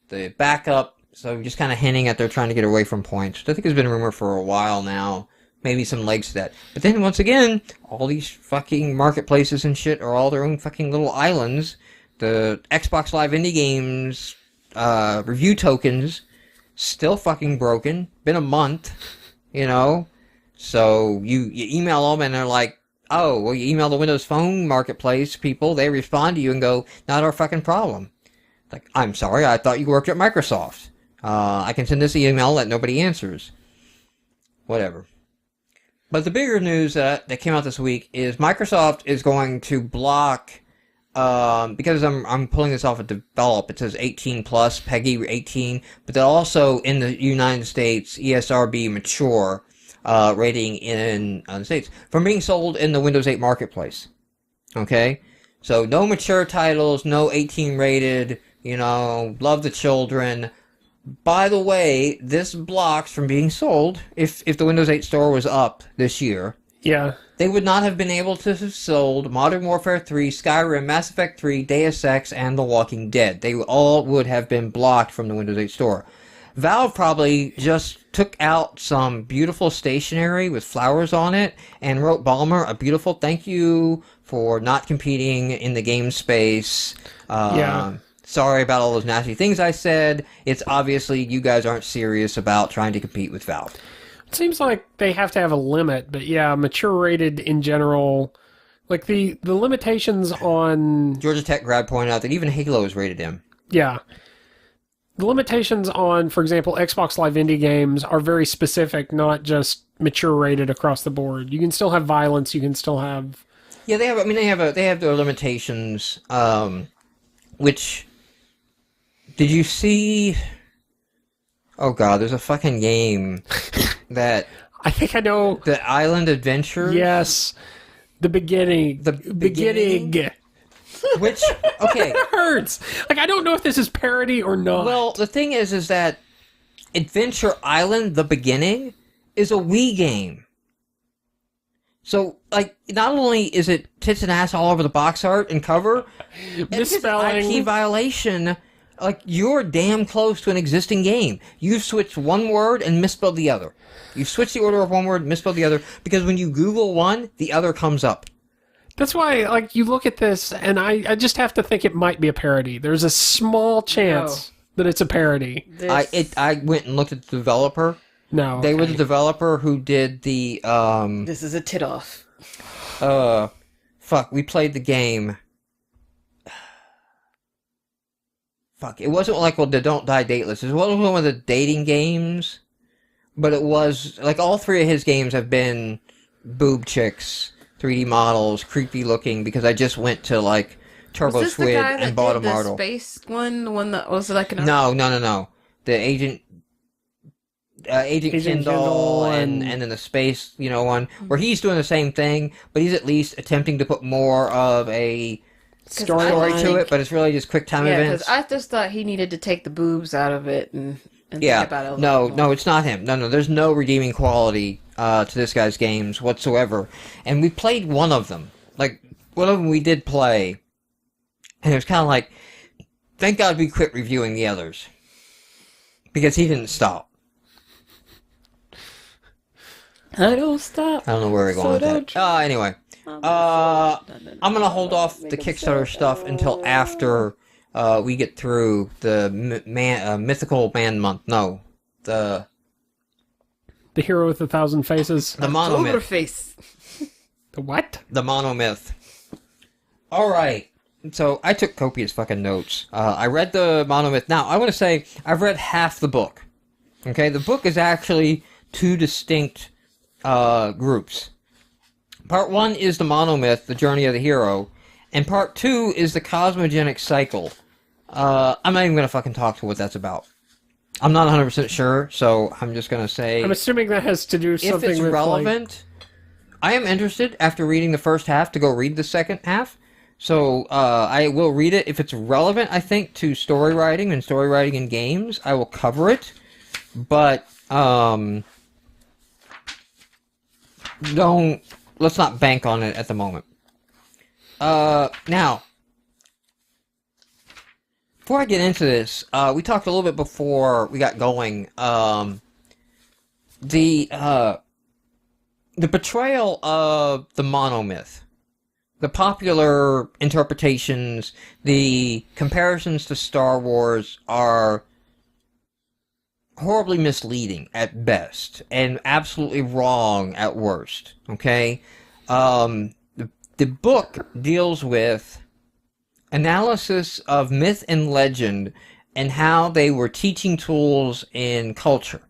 the backup, so just kind of hinting at they're trying to get away from points, which I think has been rumored for a while now. Maybe some legs to that. But then, once again, all these fucking marketplaces and shit are all their own fucking little islands. The Xbox Live Indie Games review tokens, still fucking broken. Been a month, So, you email them and they're like, oh, well, you email the Windows Phone marketplace people, they respond to you and go, not our fucking problem. Like, I'm sorry, I thought you worked at Microsoft. I can send this email that nobody answers. Whatever. But the bigger news that came out this week is Microsoft is going to block, because I'm pulling this off of Develop, it says 18 plus, PEGI 18, but then also in the United States, ESRB mature rating in the States, from being sold in the Windows 8 marketplace. Okay? So no mature titles, no 18 rated, love the children. By the way, this blocks from being sold, if the Windows 8 store was up this year. Yeah. They would not have been able to have sold Modern Warfare 3, Skyrim, Mass Effect 3, Deus Ex, and The Walking Dead. They all would have been blocked from the Windows 8 store. Valve probably just took out some beautiful stationery with flowers on it and wrote Balmer a beautiful thank you for not competing in the game space. Sorry about all those nasty things I said. It's obviously you guys aren't serious about trying to compete with Valve. It seems like they have to have a limit, but yeah, mature rated in general, like the limitations on... Georgia Tech grad pointed out that even Halo is rated M. Yeah. The limitations on, for example, Xbox Live Indie games are very specific, not just mature rated across the board. You can still have violence, you can still have... Yeah, they have their limitations, which... Did you see... Oh god, there's a fucking game that... I think I know... The Island Adventure? Yes. The beginning. The beginning? Which, okay. It hurts. Like, I don't know if this is parody or not. Well, the thing is that Adventure Island, The Beginning, is a Wii game. So, like, not only is it tits and ass all over the box art and cover, misspelling, it's an IP violation. Like, you're damn close to an existing game. You've switched one word and misspelled the other. You've switched the order of one word and misspelled the other, because when you Google one, the other comes up. That's why, like, you look at this, and I just have to think it might be a parody. There's a small chance that it's a parody. I went and looked at the developer. No. They were the developer who did the, This is a tit-off. Fuck, we played the game... Fuck, it wasn't like the Don't Die Dateless. It wasn't one of the dating games, but it was, like, all three of his games have been boob chicks, 3D models, creepy looking, because I just went to, like, Turbo Squid and bought a model. The space one? The one that was like an... No. The Agent Kindle and then the space, one, where he's doing the same thing, but he's at least attempting to put more of a... story to it, but it's really just quick time events. Yeah, because I just thought he needed to take the boobs out of it and think about it. No, it's not him. No, there's no redeeming quality to this guy's games whatsoever. And we played one of them. Like, one of them we did play, and it was kind of like, thank God we quit reviewing the others. Because he didn't stop. I don't stop. I don't know where we're going with that. Anyway. I'm gonna hold off the Kickstarter stuff until after we get through the Mythical Man Month. No, the Hero with 1,000 Faces. The MonoMyth. Face. The what? The MonoMyth. Alright. So, I took copious fucking notes. I read the MonoMyth. Now, I want to say, I've read half the book. Okay? The book is actually two distinct groups. Part 1 is the MonoMyth, the journey of the hero, and Part 2 is the cosmogenic cycle. I'm not even going to fucking talk to what that's about. I'm not 100% sure, so I'm just going to say... I'm assuming that has to do something with... If it's relevant, I am interested, after reading the first half, to go read the second half. So, I will read it. If it's relevant, I think, to story writing and story writing in games, I will cover it. But, let's not bank on it at the moment. Now, before I get into this, we talked a little bit before we got going. The portrayal of the MonoMyth, the popular interpretations, the comparisons to Star Wars are horribly misleading at best, and absolutely wrong at worst, okay? The book deals with analysis of myth and legend and how they were teaching tools in culture,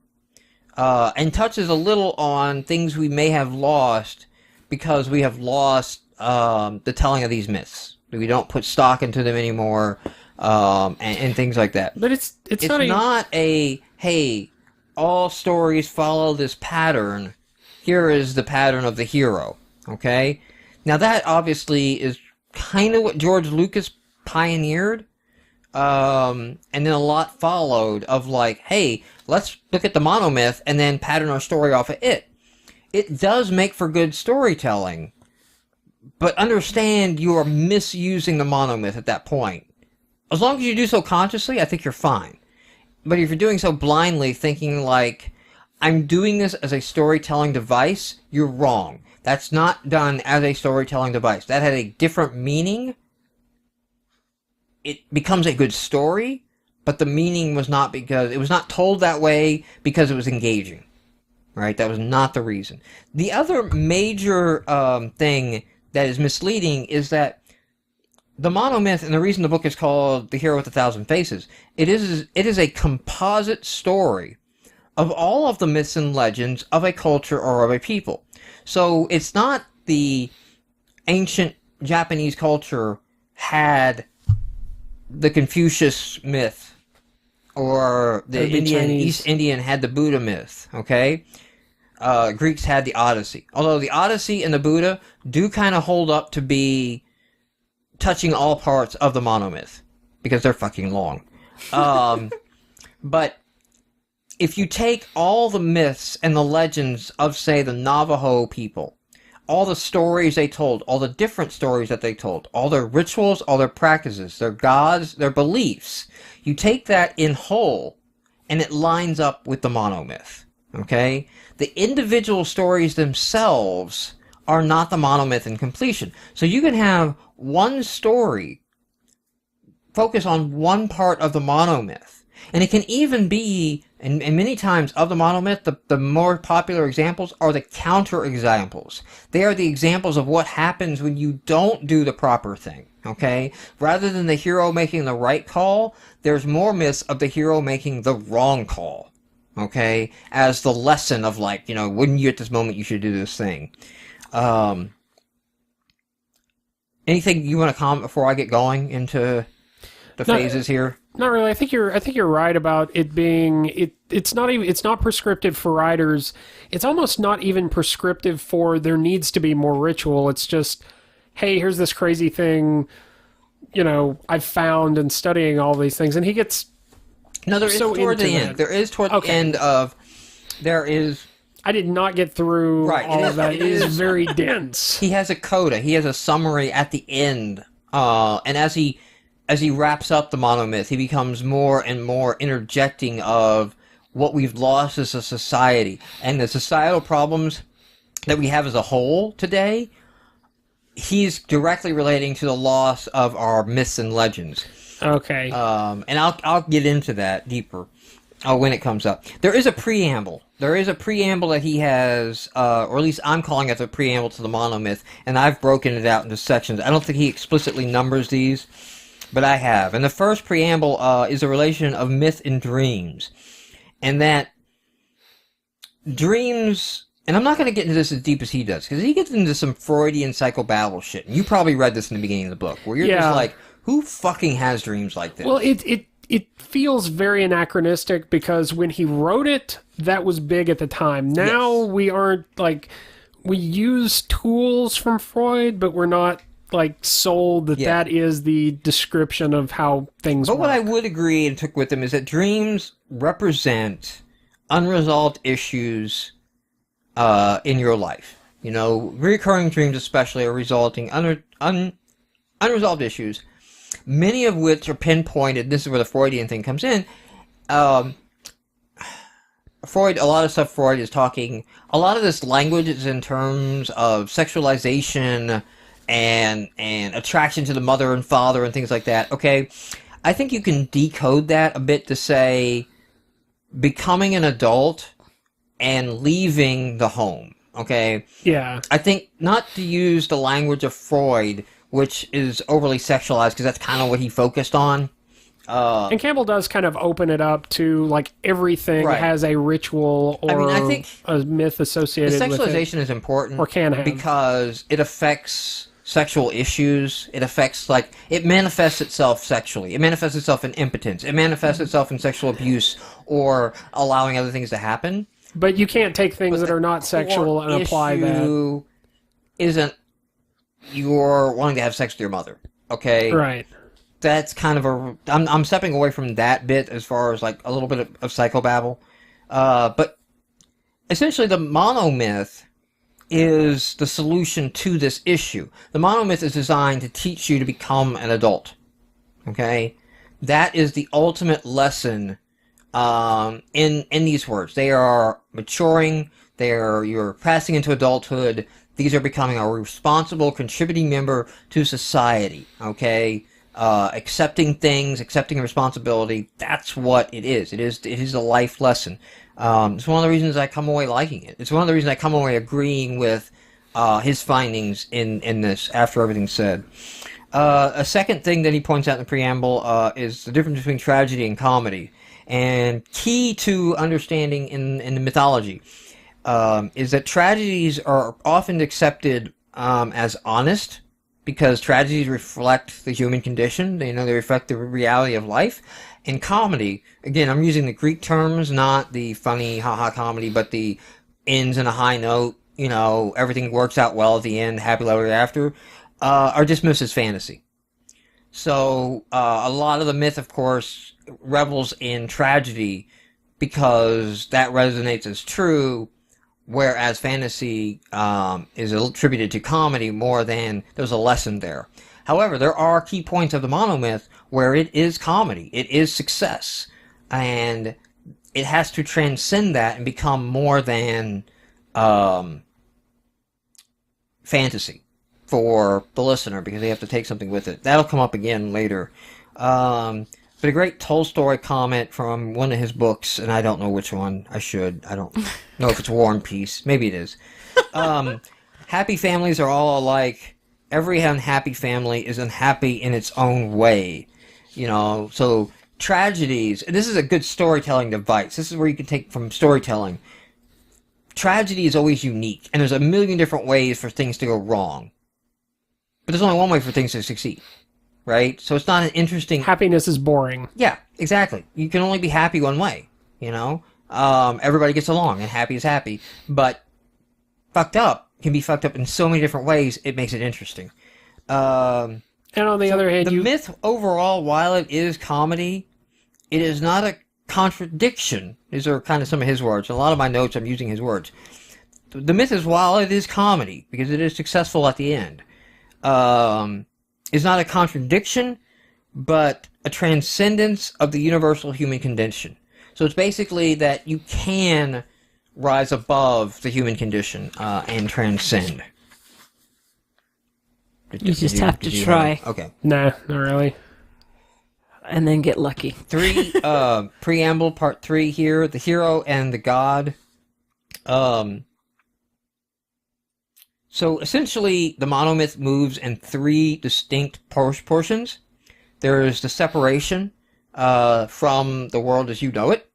and touches a little on things we may have lost because we have lost the telling of these myths. We don't put stock into them anymore, and things like that. But it's not a, hey, all stories follow this pattern. Here is the pattern of the hero, okay? Now that obviously is kind of what George Lucas pioneered, and then a lot followed of like, hey, let's look at the MonoMyth and then pattern our story off of it. It does make for good storytelling, but understand you are misusing the MonoMyth at that point. As long as you do so consciously, I think you're fine. But if you're doing so blindly, thinking like, I'm doing this as a storytelling device, you're wrong. That's not done as a storytelling device. That had a different meaning. It becomes a good story, but the meaning was not because... It was not told that way because it was engaging. Right? That was not the reason. The other major thing that is misleading is that the MonoMyth, and the reason the book is called The Hero with a Thousand Faces, it is a composite story of all of the myths and legends of a culture or of a people. So it's not the ancient Japanese culture had the Confucius myth, or the East Indian had the Buddha myth, okay? Greeks had the Odyssey. Although the Odyssey and the Buddha do kind of hold up to be touching all parts of the MonoMyth, because they're fucking long. But if you take all the myths and the legends of, say, the Navajo people, all the stories they told, all the different stories that they told, all their rituals, all their practices, their gods, their beliefs, you take that in whole, and it lines up with the MonoMyth, okay? The individual stories themselves are not the MonoMyth in completion. So you can have one story focus on one part of the MonoMyth. And it can even be, and many times of the MonoMyth, the more popular examples are the counter-examples. They are the examples of what happens when you don't do the proper thing, okay? Rather than the hero making the right call, there's more myths of the hero making the wrong call, okay? As the lesson of, like, you know, wouldn't you at this moment you should do this thing. Anything you want to comment before I get going into the phases here? Not really. I think you're right about it being it's not prescriptive for writers. It's almost not even prescriptive for there needs to be more ritual. It's just, hey, here's this crazy thing, you know, I've found in studying all these things, and he gets there is so toward the into end. that. There is toward the end of there is. I did not get through all of that. It is very dense. He has a coda. He has a summary at the end, and as he wraps up the MonoMyth, he becomes more and more interjecting of what we've lost as a society and the societal problems that we have as a whole today. He's directly relating to the loss of our myths and legends. Okay. And I'll get into that deeper when it comes up. There is a preamble. There is a preamble that he has, or at least I'm calling it the preamble to the MonoMyth, and I've broken it out into sections. I don't think he explicitly numbers these, but I have. And the first preamble is a relation of myth and dreams. And that dreams... And I'm not going to get into this as deep as he does, because he gets into some Freudian psychobabble shit. And you probably read this in the beginning of the book, where you're just like, who fucking has dreams like this? Well, it feels very anachronistic, because when he wrote it, that was big at the time. Now we aren't, like... We use tools from Freud, but we're not... like sold that is the description of how things work. But what I would agree and took with him is that dreams represent unresolved issues in your life. You know, recurring dreams especially are resulting unresolved issues, many of which are pinpointed. This is where the Freudian thing comes in. Freud, a lot of stuff Freud is talking, a lot of this language is in terms of sexualization and attraction to the mother and father and things like that, okay? I think you can decode that a bit to say becoming an adult and leaving the home, okay? Yeah. I think not to use the language of Freud, which is overly sexualized, because that's kind of what he focused on. And Campbell does kind of open it up to, like, everything has a ritual or I think a myth associated with it. The sexualization is important. Or can have. Because it affects sexual issues. It affects, like, it manifests itself sexually. It manifests itself in impotence. It manifests itself in sexual abuse or allowing other things to happen. But you can't take things that are not sexual and apply that. Isn't you're wanting to have sex with your mother, okay? Right. That's kind of a... I'm stepping away from that bit as far as, like, a little bit of psychobabble. But essentially the MonoMyth is the solution to this issue. The MonoMyth is designed to teach you to become an adult. Okay? That is the ultimate lesson in these words. They are maturing, you're passing into adulthood. These are becoming a responsible, contributing member to society, okay? Accepting things, accepting responsibility, that's what it is. It is a life lesson. It's one of the reasons I come away liking it. It's one of the reasons I come away agreeing with his findings in this, after everything's said. A second thing that he points out in the preamble is the difference between tragedy and comedy. And key to understanding in the mythology is that tragedies are often accepted as honest, because tragedies reflect the human condition. They reflect the reality of life. And comedy, again, I'm using the Greek terms, not the funny haha comedy, but the ends in a high note, everything works out well at the end, happily ever after, are dismissed as fantasy. So a lot of the myth, of course, revels in tragedy because that resonates as true, whereas fantasy is attributed to comedy more than there's a lesson there. However, there are key points of the monomyth where it is comedy, it is success, and it has to transcend that and become more than fantasy for the listener, because they have to take something with it. That'll come up again later. But a great Tolstoy comment from one of his books, and I don't know which one. I don't know if it's War and Peace. Maybe it is. Happy families are all alike. Every unhappy family is unhappy in its own way. So tragedies, and this is a good storytelling device. This is where you can take from storytelling. Tragedy is always unique, and there's a million different ways for things to go wrong. But there's only one way for things to succeed. Right? So it's not an interesting... Happiness is boring. Yeah, exactly. You can only be happy one way, Everybody gets along, and happy is happy. But fucked up can be fucked up in so many different ways, it makes it interesting. And on the other hand, the myth overall, while it is comedy, it is not a contradiction. These are kind of some of his words. A lot of my notes, I'm using his words. The myth is, while it is comedy, because it is successful at the end, is not a contradiction, but a transcendence of the universal human condition. So it's basically that you can rise above the human condition and transcend. You just have to try. Okay. Nah, not really. And then get lucky. Preamble, part 3 here. The hero and the god. So essentially, the monomyth moves in 3 distinct portions. There is the separation from the world as you know it,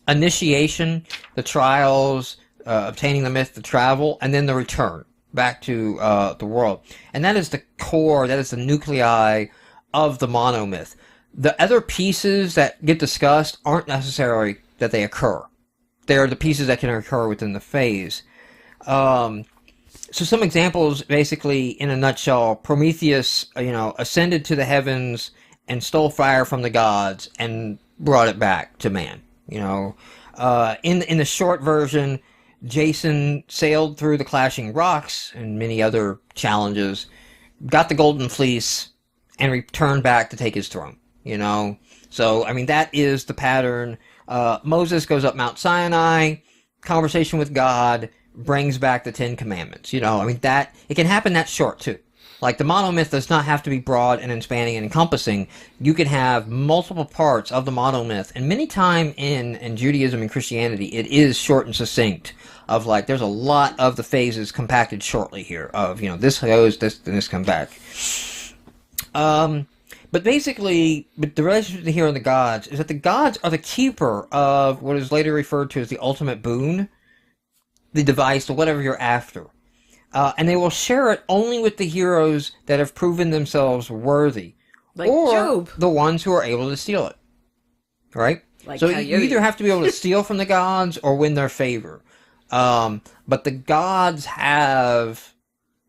initiation, the trials, obtaining the myth, the travel, and then the return back to the world. And that is the core, that is the nuclei of the monomyth. The other pieces that get discussed aren't necessarily that they occur. They're the pieces that can occur within the phase. So some examples, basically, in a nutshell, Prometheus, ascended to the heavens and stole fire from the gods and brought it back to man. In the short version, Jason sailed through the clashing rocks and many other challenges, got the golden fleece, and returned back to take his throne. So that is the pattern. Moses goes up Mount Sinai, conversation with God, brings back the 10 Commandments. That it can happen that short too. Like, the monomyth does not have to be broad and spanning and encompassing. You can have multiple parts of the monomyth, and many time in Judaism and Christianity, it is short and succinct. Of there's a lot of the phases compacted shortly here. Of this goes, this, then this comes back. But basically, the relationship to the hero and the gods is that the gods are the keeper of what is later referred to as the ultimate boon, the device, or whatever you're after. And they will share it only with the heroes that have proven themselves worthy. Like or Job. The ones who are able to steal it. Right? Like So Coyote. you either have to be able to steal from the gods or win their favor. But the gods have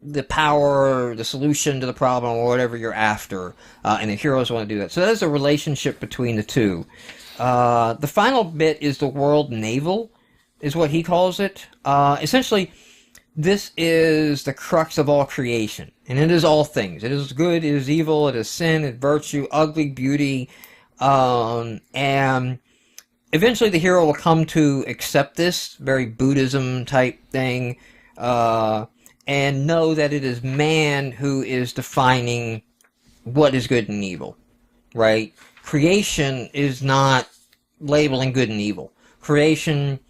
the power, the solution to the problem, or whatever you're after. And the heroes want to do that. So that is a relationship between the two. The final bit is the world navel, is what he calls it. Essentially, this is the crux of all creation, and it is all things. It is good, it is evil, it is sin, it is virtue, ugly, beauty, and eventually the hero will come to accept this very Buddhism type thing, and know that it is man who is defining what is good and evil, right? Creation is not labeling good and evil. Creation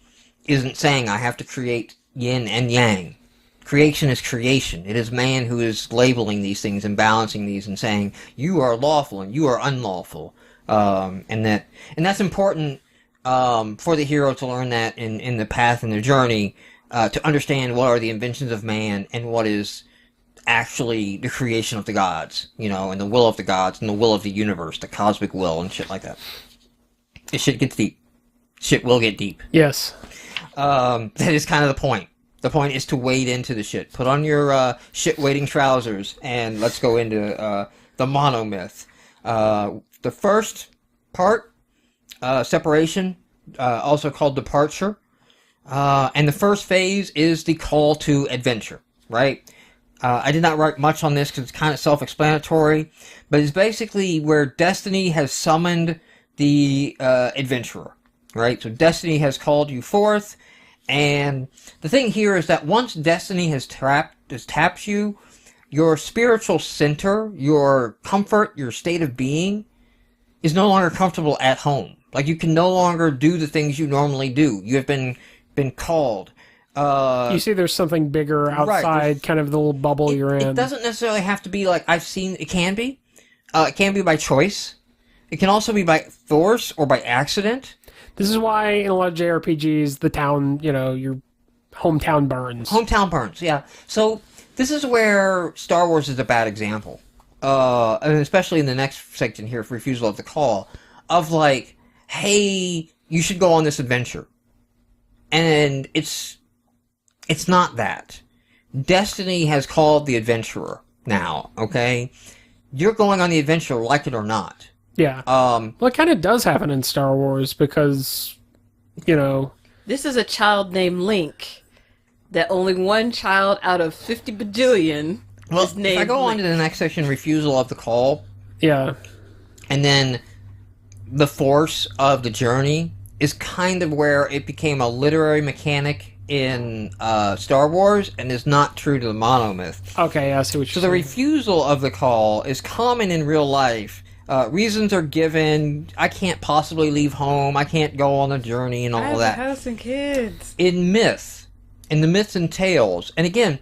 isn't saying I have to create yin and yang. Creation is creation. It is man who is labeling these things and balancing these and saying you are lawful and you are unlawful, and that's important for the hero to learn that in the path and the journey, to understand what are the inventions of man and what is actually the creation of the gods, and the will of the gods and the will of the universe, the cosmic will and shit like that. This shit gets deep. Shit will get deep. Yes. That is kind of the point. The point is to wade into the shit. Put on your shit-wading trousers, and let's go into the MonoMyth. The first part, separation, also called departure. And the first phase is the call to adventure, right? I did not write much on this because it's kind of self-explanatory, but it's basically where destiny has summoned the adventurer, right? So destiny has called you forth, and the thing here is that once destiny has tapped you, your spiritual center, your comfort, your state of being is no longer comfortable at home. Like, you can no longer do the things you normally do. You have been called. You see there's something bigger outside, right, kind of the little bubble you're in. It doesn't necessarily have to be like I've seen. It can be. It can be by choice. It can also be by force or by accident. This is why in a lot of JRPGs, the town, your hometown burns. Hometown burns, yeah. So this is where Star Wars is a bad example. And especially in the next section here, Refusal of the Call, of like, hey, you should go on this adventure. And it's not that. Destiny has called the adventurer now, okay? You're going on the adventure, like it or not. Yeah. Well, it kind of does happen in Star Wars because, This is a child named Link. That only one child out of 50 bajillion is named if I go Link. on to the next section, Refusal of the Call. Yeah. And then the force of the journey is kind of where it became a literary mechanic in Star Wars and is not true to the MonoMyth. Okay, I see what you're saying. So the refusal of the call is common in real life. Reasons are given. I can't possibly leave home. I can't go on a journey and all I have that. a house and kids. In the myths and tales, and again,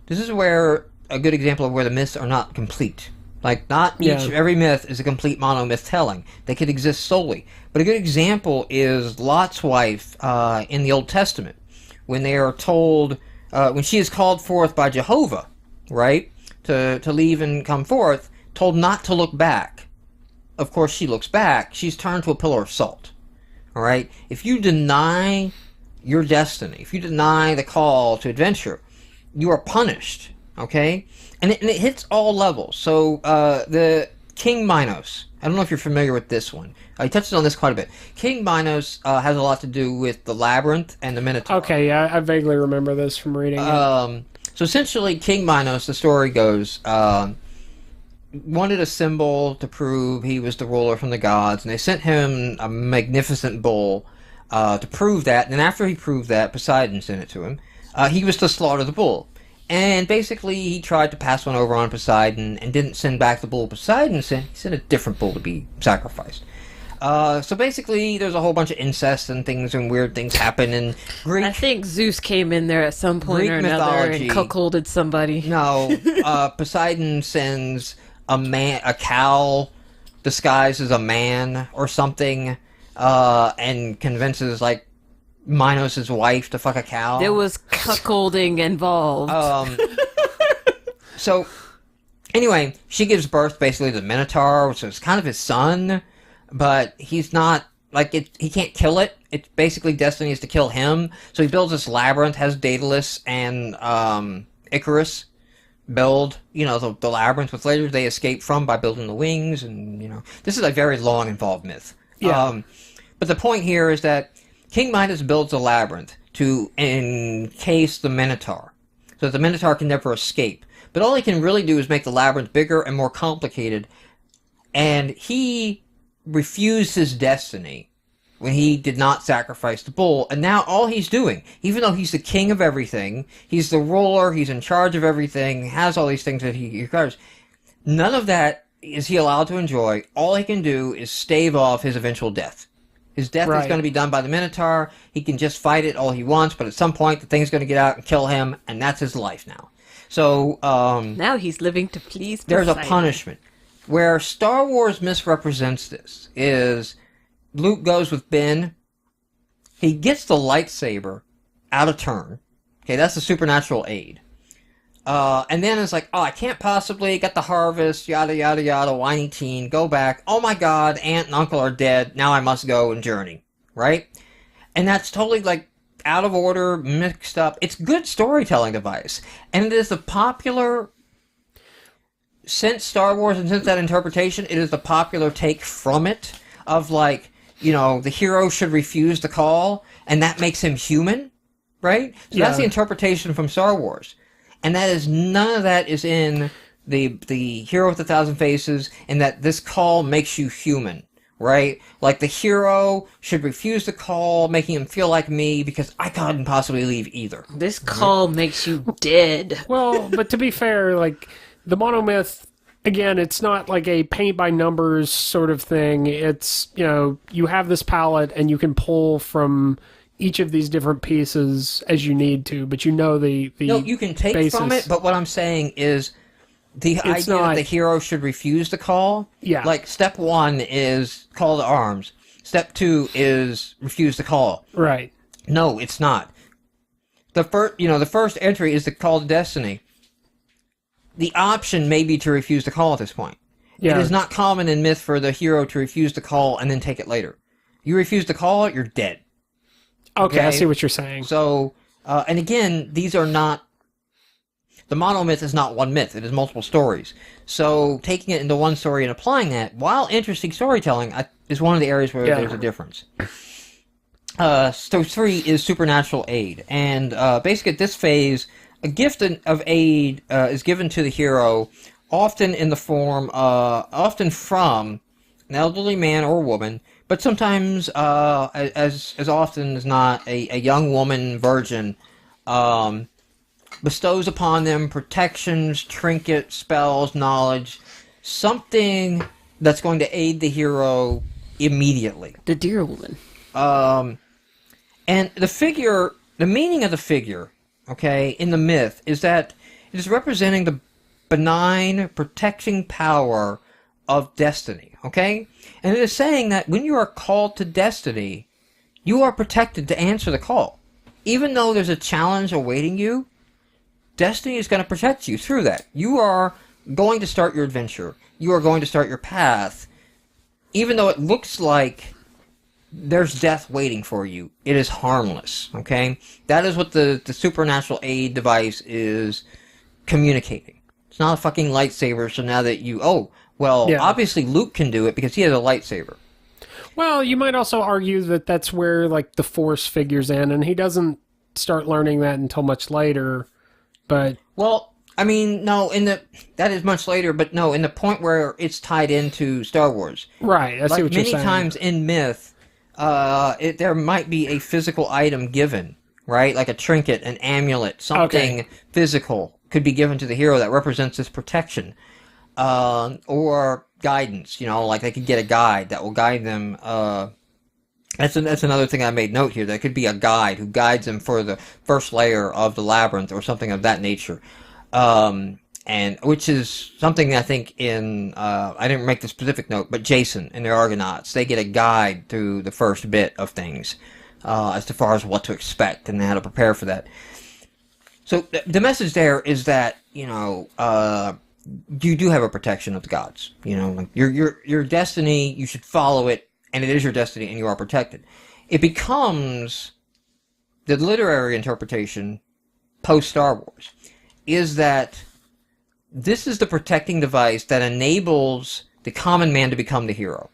this is where a good example of where the myths are not complete. Like, not every myth is a complete MonoMyth telling. They could exist solely. But a good example is Lot's wife in the Old Testament, when they are told, when she is called forth by Jehovah, right, to leave and come forth, told not to look back. Of course, she looks back. She's turned to a pillar of salt. All right? If you deny your destiny, if you deny the call to adventure, you are punished. Okay? And it hits all levels. So, the King Minos. I don't know if you're familiar with this one. He touches on this quite a bit. King Minos has a lot to do with the labyrinth and the Minotaur. Okay, yeah, I vaguely remember this from reading it. So essentially, King Minos, the story goes, wanted a symbol to prove he was the ruler from the gods, and they sent him a magnificent bull to prove that, and after he proved that, Poseidon sent it to him. He was to slaughter the bull. And basically, he tried to pass one over on Poseidon and didn't send back the bull Poseidon sent. He sent a different bull to be sacrificed. So basically, there's a whole bunch of incest and things and weird things happen in Greek. I think Zeus came in there at some point Greek or another mythology. and cuckolded somebody. No, Poseidon sends a cow disguised as a man or something, and convinces like Minos' wife to fuck a cow. There was cuckolding involved. So, anyway, she gives birth basically to the Minotaur, which is kind of his son, but he's not, like, he can't kill it. It's basically destiny is to kill him. So he builds this labyrinth, has Daedalus and Icarus build, the labyrinth, which later they escape from by building the wings, and, this is a very long, involved myth. Yeah. But the point here is that King Midas builds a labyrinth to encase the Minotaur, so that the Minotaur can never escape. But all he can really do is make the labyrinth bigger and more complicated, and he refused his destiny when he did not sacrifice the bull. And now all he's doing, even though he's the king of everything, he's the ruler, he's in charge of everything, has all these things that he requires, none of that is he allowed to enjoy. All he can do is stave off his eventual death. His death is going to be done by the Minotaur. He can just fight it all he wants, but at some point the thing's going to get out and kill him, and that's his life now. So, now he's living to please there's Poseidon. a punishment. Where Star Wars misrepresents this is Luke goes with Ben. He gets the lightsaber out of turn. Okay, that's the supernatural aid. And then it's like, oh, I can't possibly get the harvest, yada, yada, yada, whiny teen, go back. Oh my god, aunt and uncle are dead, now I must go and journey. Right? And that's totally, like, out of order, mixed up. It's good storytelling device. And it is the popular... Since Star Wars and since that interpretation, it is the popular take from it of, like, you know, the hero should refuse the call, and that makes him human, right? So that's the interpretation from Star Wars. And that is, none of that is in the Hero with a Thousand Faces, and that this call makes you human, right? Like, the hero should refuse the call, making him feel like me, because I couldn't possibly leave either. This call makes you dead. Well, but to be fair, like, the MonoMyth, again, it's not like a paint-by-numbers sort of thing. It's, you know, you have this palette, and you can pull from each of these different pieces as you need to, but you know the No, you can take basis. from it, but what I'm saying is the idea that the hero should refuse the call. Yeah. Like, step 1 is call to arms. Step 2 is refuse the call. Right. No, it's not. The first entry is the call to destiny. The option may be to refuse the call at this point. Yeah. It is not common in myth for the hero to refuse the call and then take it later. You refuse the call, you're dead. Okay, I see what you're saying. So, and again, these are not... The MonoMyth is not one myth. It is multiple stories. So, taking it into one story and applying that, while interesting storytelling, is one of the areas where there's a difference. So 3 is supernatural aid. And basically at this phase... A gift of aid is given to the hero, often in the form, often from an elderly man or woman, but sometimes, as often as not, a young woman, virgin, bestows upon them protections, trinkets, spells, knowledge, something that's going to aid the hero immediately. The dear woman. And the meaning of the figure... Okay, in the myth, is that it is representing the benign, protecting power of destiny, okay? And it is saying that when you are called to destiny, you are protected to answer the call. Even though there's a challenge awaiting you, destiny is going to protect you through that. You are going to start your adventure. You are going to start your path. Even though it looks like there's death waiting for you, it is harmless, okay? That is what the supernatural aid device is communicating. It's not a fucking lightsaber, so now that obviously Luke can do it because he has a lightsaber. Well, you might also argue that that's where, like, the Force figures in, and he doesn't start learning that until much later, but... Well, I mean, no, that is much later, but no, in the point where it's tied into Star Wars. Right, I see what you're saying. Many times in myth, there might be a physical item given, right? Like a trinket, an amulet, something physical could be given to the hero that represents this protection. Or guidance, like they could get a guide that will guide them. That's another thing I made note here. There could be a guide who guides them for the first layer of the labyrinth or something of that nature. And which is something I think in, I didn't make the specific note, but Jason and the Argonauts, they get a guide through the first bit of things, as far as what to expect and how to prepare for that. So the message there is that, you do have a protection of the gods. Like your destiny, you should follow it, and it is your destiny, and you are protected. It becomes the literary interpretation post-Star Wars, is that this is the protecting device that enables the common man to become the hero.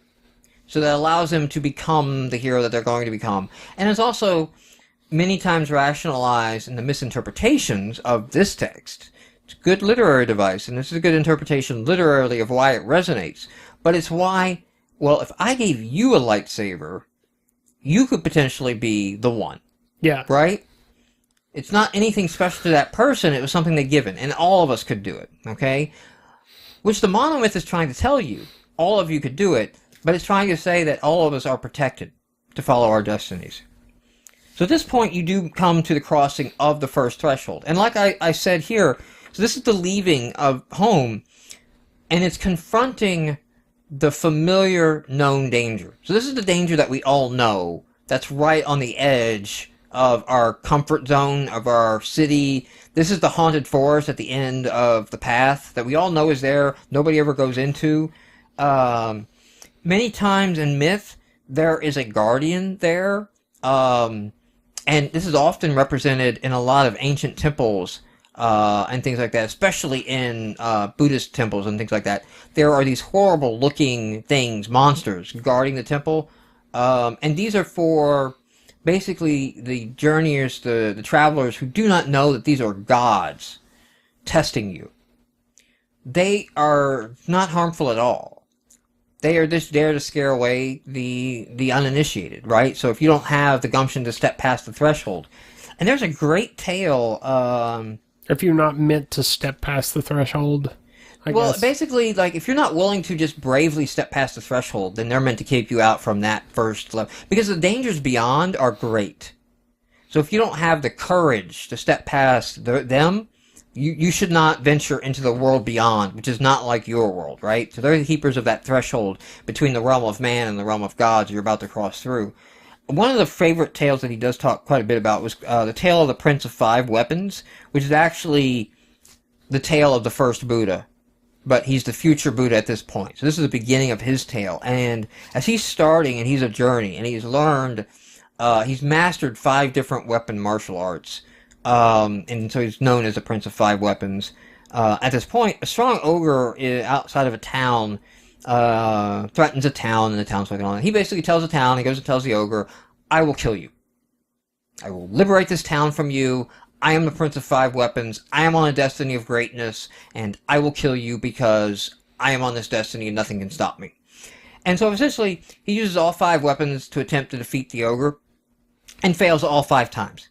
So that allows them to become the hero that they're going to become. And it's also many times rationalized in the misinterpretations of this text. It's a good literary device, and this is a good interpretation literarily of why it resonates. But it's why, well, if I gave you a lightsaber, you could potentially be the one, Yeah. right? It's not anything special to that person. It was something they'd given, and all of us could do it, okay? Which the MonoMyth is trying to tell you. All of you could do it, but it's trying to say that all of us are protected to follow our destinies. So at this point, you do come to the crossing of the first threshold. And like I said here, so this is the leaving of home, and it's confronting the familiar known danger. So this is the danger that we all know, that's right on the edge of our comfort zone, of our city. This is the haunted forest at the end of the path that we all know is there, nobody ever goes into. Many times in myth, there is a guardian there, and this is often represented in a lot of ancient temples and things like that, especially in Buddhist temples and things like that. There are these horrible looking things, monsters, guarding the temple, and these are for basically the journeyers, the travelers who do not know that these are gods testing you. They are not harmful at all. They are just there to scare away the uninitiated, right? So if you don't have the gumption to step past the threshold. And there's a great tale. If you're not meant to step past the threshold, I guess. Basically, like, if you're not willing to just bravely step past the threshold, then they're meant to keep you out from that first level. Because the dangers beyond are great. So if you don't have the courage to step past them, you should not venture into the world beyond, which is not like your world, right? So they're the keepers of that threshold between the realm of man and the realm of gods you're about to cross through. One of the favorite tales that he does talk quite a bit about was the tale of the Prince of Five Weapons, which is actually the tale of the first Buddha. But he's the future Buddha at this point. So this is the beginning of his tale. And as he's starting, and he's a journey, and he's learned, he's mastered 5 different weapon martial arts. And so he's known as the Prince of Five Weapons. At this point, a strong ogre outside of a town threatens a town, and the town's looking on. He basically tells the town, he goes and tells the ogre, I will kill you. I will liberate this town from you. I am the Prince of Five Weapons. I am on a destiny of greatness, and I will kill you because I am on this destiny and nothing can stop me. And so essentially, he uses all 5 weapons to attempt to defeat the ogre, and fails all 5 times.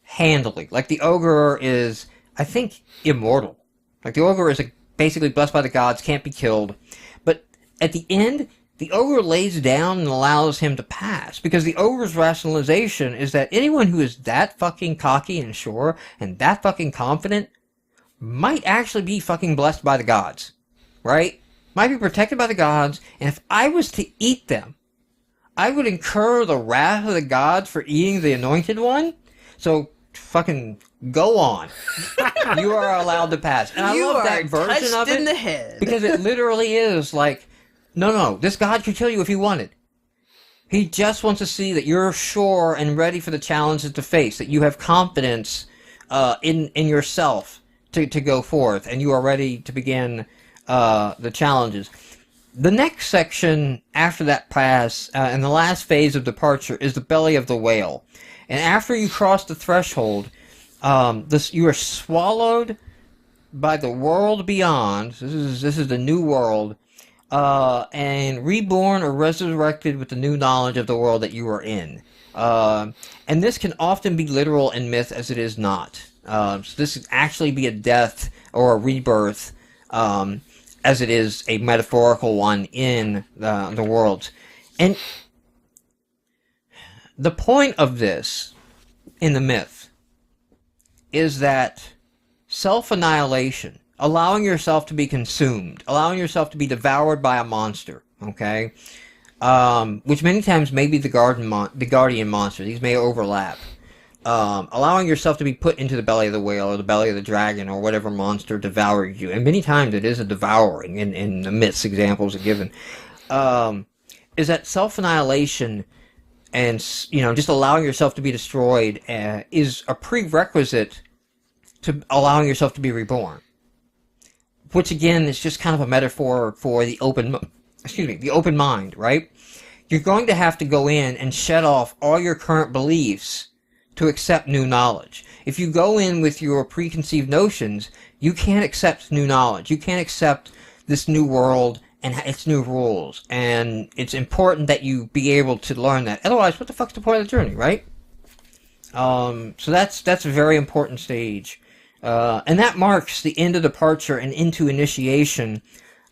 Handily. Like, the ogre is, I think, immortal. Like, the ogre is basically blessed by the gods, can't be killed. But at the end, the ogre lays down and allows him to pass, because the ogre's rationalization is that anyone who is that fucking cocky and sure, and that fucking confident, might actually be fucking blessed by the gods. Right? Might be protected by the gods, and if I was to eat them, I would incur the wrath of the gods for eating the anointed one. So, fucking go on. You are allowed to pass. And I love that version of it. In the head. Because it literally is like, no, this god could kill you if he wanted. He just wants to see that you're sure and ready for the challenges to face, that you have confidence in yourself to go forth, and you are ready to begin the challenges. The next section after that pass, and the last phase of departure, is the belly of the whale. And after you cross the threshold, you are swallowed by the world beyond. This is the new world. And reborn or resurrected with the new knowledge of the world that you are in. And this can often be literal in myth as it is not. So this could actually be a death or a rebirth, as it is a metaphorical one in the worlds. And the point of this in the myth is that self-annihilation, allowing yourself to be consumed, allowing yourself to be devoured by a monster, okay? Which many times may be the guardian monster. These may overlap. Allowing yourself to be put into the belly of the whale or the belly of the dragon or whatever monster devours you. And many times it is a devouring in the myths examples are given. Is that self-annihilation and, just allowing yourself to be destroyed is a prerequisite to allowing yourself to be reborn. Which again is just kind of a metaphor for the open mind, right? You're going to have to go in and shed off all your current beliefs to accept new knowledge. If you go in with your preconceived notions, you can't accept new knowledge. You can't accept this new world and its new rules. And it's important that you be able to learn that. Otherwise, what the fuck's the point of the journey, right? So that's a very important stage. And that marks the end of departure and into initiation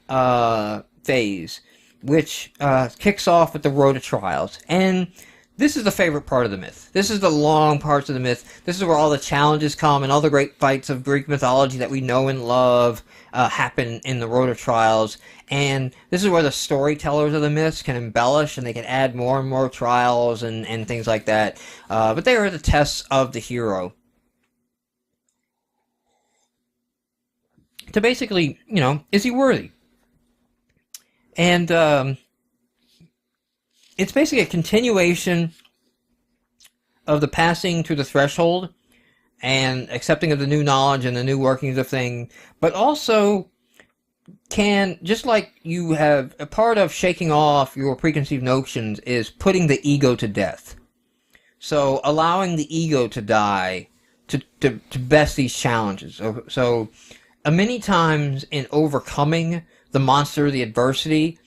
phase, which kicks off with the road to trials. And this is the favorite part of the myth. This is the long parts of the myth. This is where all the challenges come and all the great fights of Greek mythology that we know and love happen in the road to trials. And this is where the storytellers of the myths can embellish and they can add more and more trials and things like that. But they are the tests of the hero. To basically, is he worthy? And it's basically a continuation of the passing through the threshold and accepting of the new knowledge and the new workings of things, but also just like you have, a part of shaking off your preconceived notions is putting the ego to death. So allowing the ego to die to best these challenges. So many times in overcoming the monster, the adversity,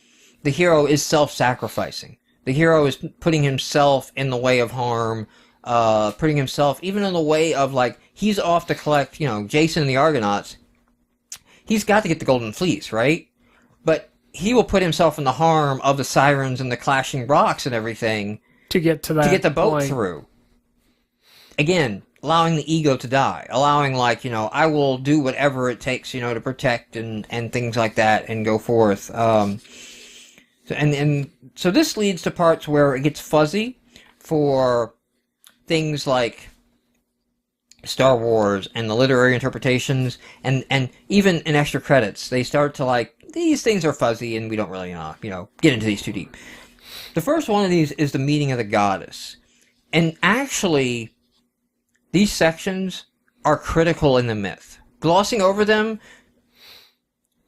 the hero is self-sacrificing. The hero is putting himself in the way of harm, putting himself even in the way of, like, he's off to collect, Jason and the Argonauts. He's got to get the Golden Fleece, right? But he will put himself in the harm of the sirens and the clashing rocks and everything to get to that to get the boat point. through. Again, allowing the ego to die, allowing, I will do whatever it takes, to protect and things like that and go forth. So this leads to parts where it gets fuzzy for things like Star Wars and the literary interpretations, and even in extra credits, they start to these things are fuzzy and we don't really get into these too deep. The first one of these is the meeting of the goddess. And actually, these sections are critical in the myth. Glossing over them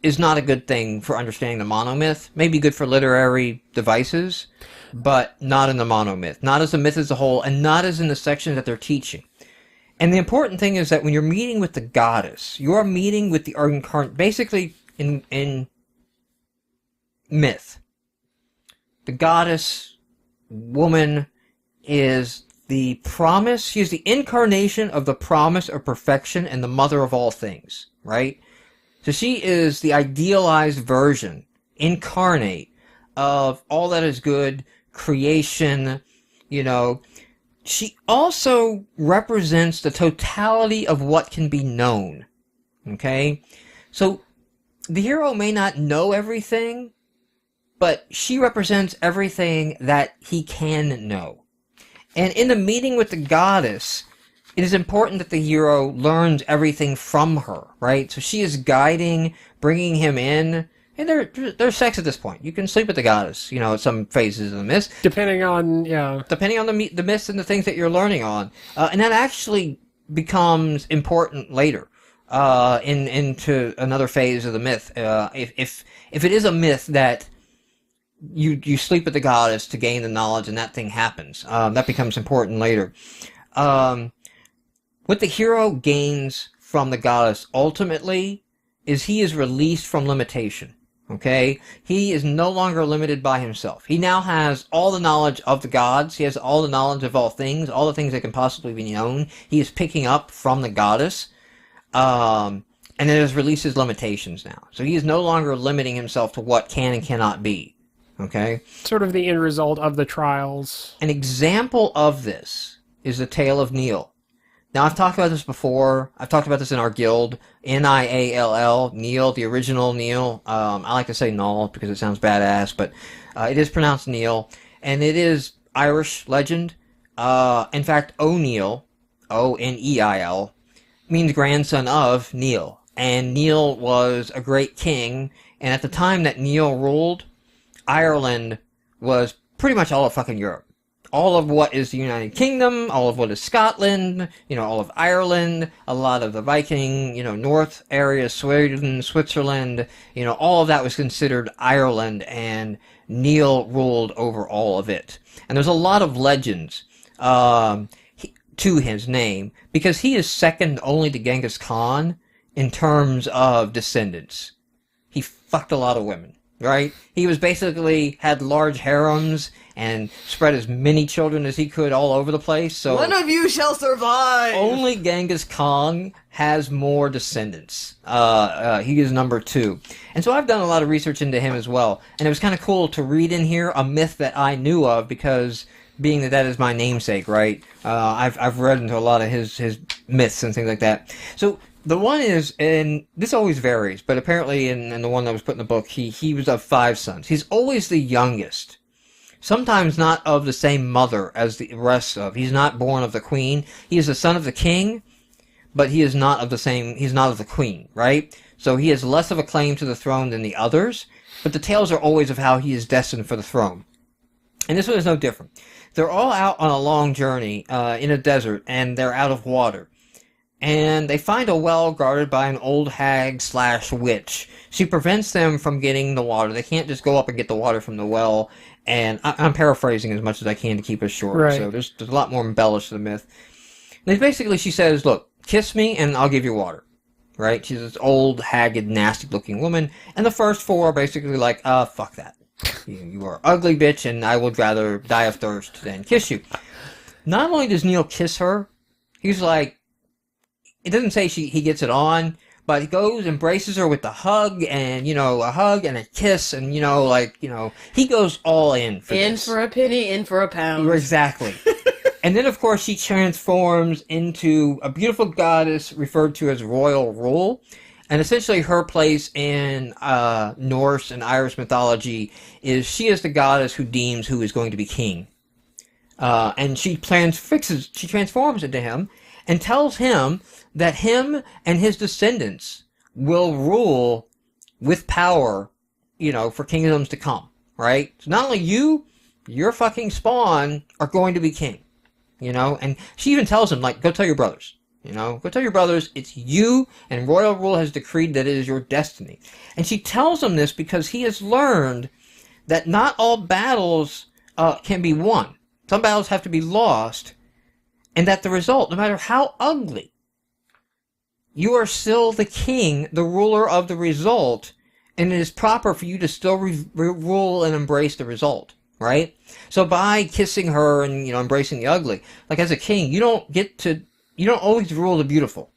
is not a good thing for understanding the monomyth. Maybe good for literary devices, but not in the monomyth. Not as the myth as a whole, and not as in the sections that they're teaching. And the important thing is that when you're meeting with the goddess, you are meeting with the incarnate. Basically, in myth, the goddess woman is the promise. She is the incarnation of the promise of perfection and the mother of all things, right? So she is the idealized version, incarnate, of all that is good, creation, She also represents the totality of what can be known, okay? So the hero may not know everything, but she represents everything that he can know. And in the meeting with the goddess, it is important that the hero learns everything from her, right? So she is guiding, bringing him in, and there's sex at this point. You can sleep with the goddess, at some phases of the myth. Depending on the myths and the things that you're learning on. And that actually becomes important later, into another phase of the myth. If it is a myth that you sleep with the goddess to gain the knowledge and that thing happens, that becomes important later. What the hero gains from the goddess ultimately is he is released from limitation. Okay? He is no longer limited by himself. He now has all the knowledge of the gods. He has all the knowledge of all things that can possibly be known. He is picking up from the goddess. And it has released his limitations now. So he is no longer limiting himself to what can and cannot be. Okay? Sort of the end result of the trials. An example of this is the tale of Neil. Now, I've talked about this before. I've talked about this in our guild. Niall, Neil, the original Neil. I like to say Null because it sounds badass, but it is pronounced Neil. And it is Irish legend. In fact, O'Neil, O-N-E-I-L, means grandson of Neil. And Neil was a great king. And at the time that Neil ruled, Ireland was pretty much all of fucking Europe. All of what is the United Kingdom, all of what is Scotland, all of Ireland, a lot of the Viking, North area, Sweden, Switzerland, all of that was considered Ireland, and Neil ruled over all of it. And there's a lot of legends to his name, because he is second only to Genghis Khan in terms of descendants. He fucked a lot of women. right? He was basically had large harems and spread as many children as he could all over the place. So one of you shall survive. only Genghis Khan has more descendants. He is number 2. And so I've done a lot of research into him as well. And it was kind of cool to read in here a myth that I knew of because being that is my namesake, right? I've read into a lot of his myths and things like that. So the one is, and this always varies, but apparently in the one that was put in the book, he was of 5 sons. He's always the youngest. Sometimes not of the same mother as the rest of. He's not born of the queen. He is the son of the king, but he is not of the same, he's not of the queen, right? So he has less of a claim to the throne than the others, but the tales are always of how he is destined for the throne. And this one is no different. They're all out on a long journey in a desert, and they're out of water. And they find a well guarded by an old hag/witch. She prevents them from getting the water. They can't just go up and get the water from the well. And I'm paraphrasing as much as I can to keep it short. Right. So there's a lot more embellished to the myth. And basically, she says, look, kiss me and I'll give you water. Right? She's this old, haggard, nasty-looking woman. And the first 4 are basically like, fuck that. You are ugly, bitch, and I would rather die of thirst than kiss you. Not only does Neil kiss her, he's like, it doesn't say he gets it on, but he goes, embraces her with a hug, and, a hug and a kiss, and, he goes all in for this. In for a penny, in for a pound. Exactly. And then, of course, she transforms into a beautiful goddess referred to as royal rule. And essentially her place in Norse and Irish mythology is she is the goddess who deems who is going to be king. And she transforms into him and tells him that him and his descendants will rule with power, for kingdoms to come, right? So not only your fucking spawn are going to be king, and she even tells him, like, go tell your brothers. Go tell your brothers it's you, and royal rule has decreed that it is your destiny. And she tells him this because he has learned that not all battles can be won. Some battles have to be lost, and that the result, no matter how ugly, you are still the king, the ruler of the result, and it is proper for you to still rule and embrace the result, right? So by kissing her and, embracing the ugly, like as a king, you don't always rule the beautiful.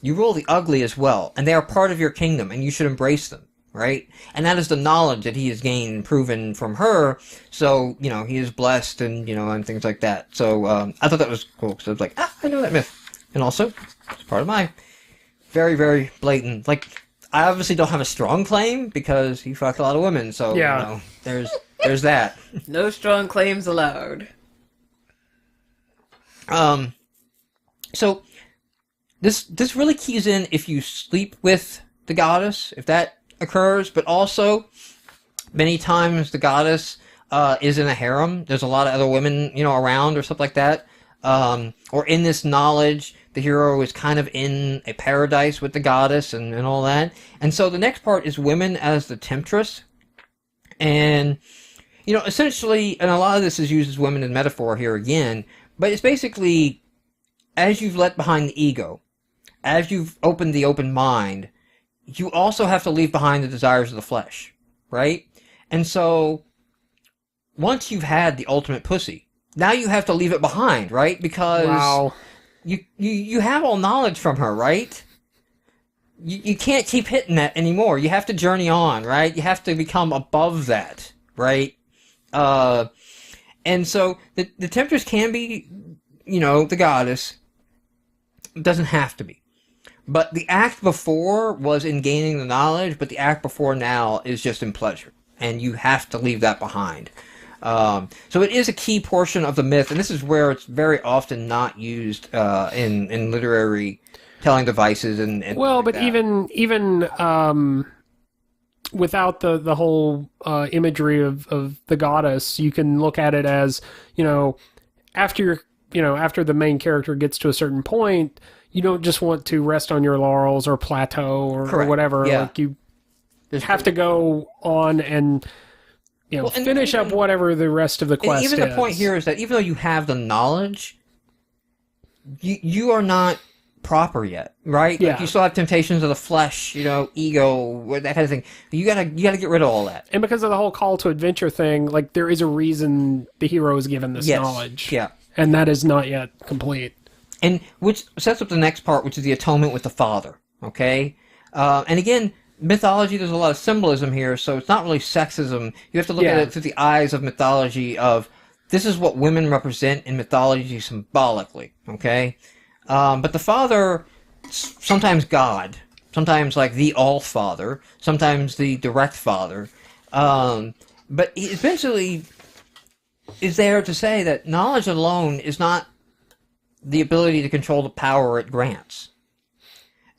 You rule the ugly as well, and they are part of your kingdom, and you should embrace them, right? And that is the knowledge that he has gained and proven from her, so, he is blessed and, and things like that. So, I thought that was cool, because I was like, I know that myth. And also, it's part of my very, very blatant, like, I obviously don't have a strong claim, because he fucked a lot of women, so, yeah. There's that. No strong claims allowed. So, this really keys in if you sleep with the goddess, if that occurs, but also, many times the goddess is in a harem. There's a lot of other women, around or stuff like that. Or in this knowledge, the hero is kind of in a paradise with the goddess and all that. And so the next part is women as the temptress. And, essentially, and a lot of this is used as women in metaphor here again, but it's basically, as you've let behind the ego, as you've opened the open mind, you also have to leave behind the desires of the flesh, right? And so, once you've had the ultimate pussy, now you have to leave it behind, right? Because wow. you have all knowledge from her, right? You can't keep hitting that anymore. You have to journey on, right? You have to become above that, right? And so, the temptress can be, the goddess. It doesn't have to be. But the act before was in gaining the knowledge, but the act before now is just in pleasure. And you have to leave that behind. So it is a key portion of the myth, and this is where it's very often not used in literary telling devices and well, like but that. even without the whole imagery of the goddess, you can look at it as, after the main character gets to a certain point, you don't just want to rest on your laurels or plateau or whatever. Yeah. Like you have to go on and finish up whatever the rest of the quest is. The point here is that even though you have the knowledge, you are not proper yet, right? Yeah. Like you still have temptations of the flesh, ego, that kind of thing. You gotta get rid of all that. And because of the whole call to adventure thing, like there is a reason the hero is given this knowledge. Yeah. And that is not yet complete. And which sets up the next part, which is the atonement with the Father, okay? And again, mythology, there's a lot of symbolism here, so it's not really sexism. You have to look at it through the eyes of mythology of, this is what women represent in mythology symbolically, okay? But the Father, sometimes God, sometimes like the All-Father, sometimes the Direct Father, but he essentially is there to say that knowledge alone is not the ability to control the power it grants.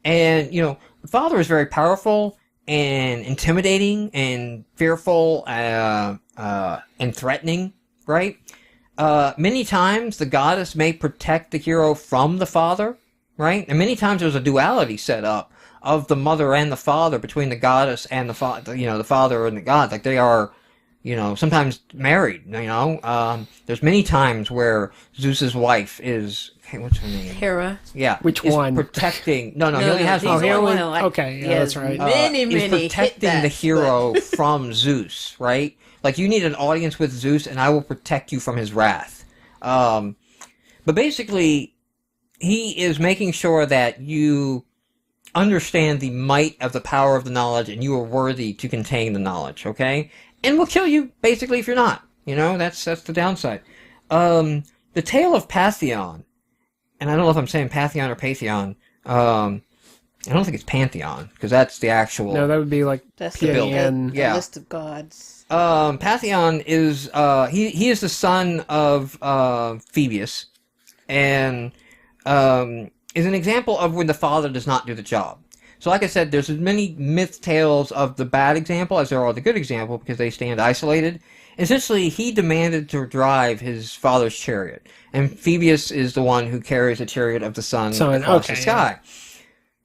And, the Father is very powerful and intimidating and fearful and threatening, right? Many times the goddess may protect the hero from the Father, right? And many times there's a duality set up of the mother and the father between the goddess and the father and the god. Like they are, sometimes married, There's many times where Zeus's wife is, what's her name? Hera. Yeah. Which one? Protecting, no, he only has one. Okay, yeah, that's right. Is protecting the hero from Zeus, right? Like, you need an audience with Zeus, and I will protect you from his wrath. But basically, he is making sure that you understand the might of the power of the knowledge, and you are worthy to contain the knowledge, okay? And will kill you, basically, if you're not. That's the downside. The Tale of Pantheon, and I don't know if I'm saying Pantheon or Pantheon. I don't think it's Pantheon, because that's the actual... No, that would be like that's P-A-N. the list of gods. Pantheon is, he is the son of Phoebus, and is an example of when the father does not do the job. So like I said, there's as many myth tales of the bad example as there are the good example, because they stand isolated. Essentially, he demanded to drive his father's chariot, and Phoebus is the one who carries the chariot of the sun across the sky,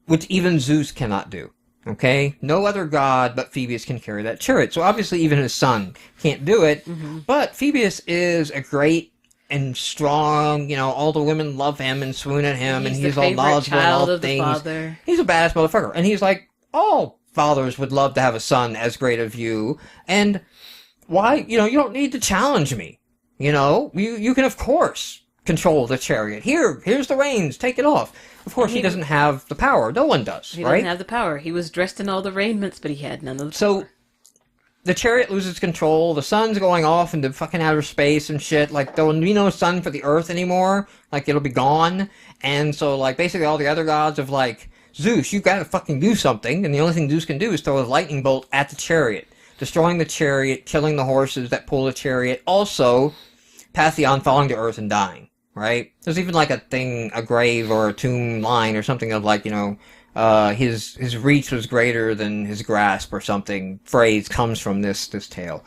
which even Zeus cannot do. Okay? No other god but Phoebus can carry that chariot. So obviously even his son can't do it, but Phoebus is a great and strong, all the women love him and swoon at him, and he's all knowledgeable and all things. He's a badass motherfucker. And he's like, all fathers would love to have a son as great as you, and why, you don't need to challenge me. You can, of course, control the chariot. Here's the reins, take it off. Of course, he doesn't have the power. No one does, He right? doesn't have the power. He was dressed in all the raiments, but he had none of the So, power. the chariot loses control, the sun's going off into fucking outer space and shit, like, there will be no sun for the earth anymore, like, it'll be gone, and so, like, basically all the other gods of, like, Zeus, you gotta fucking do something, and the only thing Zeus can do is throw a lightning bolt at the chariot, destroying the chariot, killing the horses that pull the chariot, also, Pantheon falling to earth and dying, right? There's even, like, a grave or a tomb line or something of, like, his reach was greater than his grasp or something phrase comes from this tale.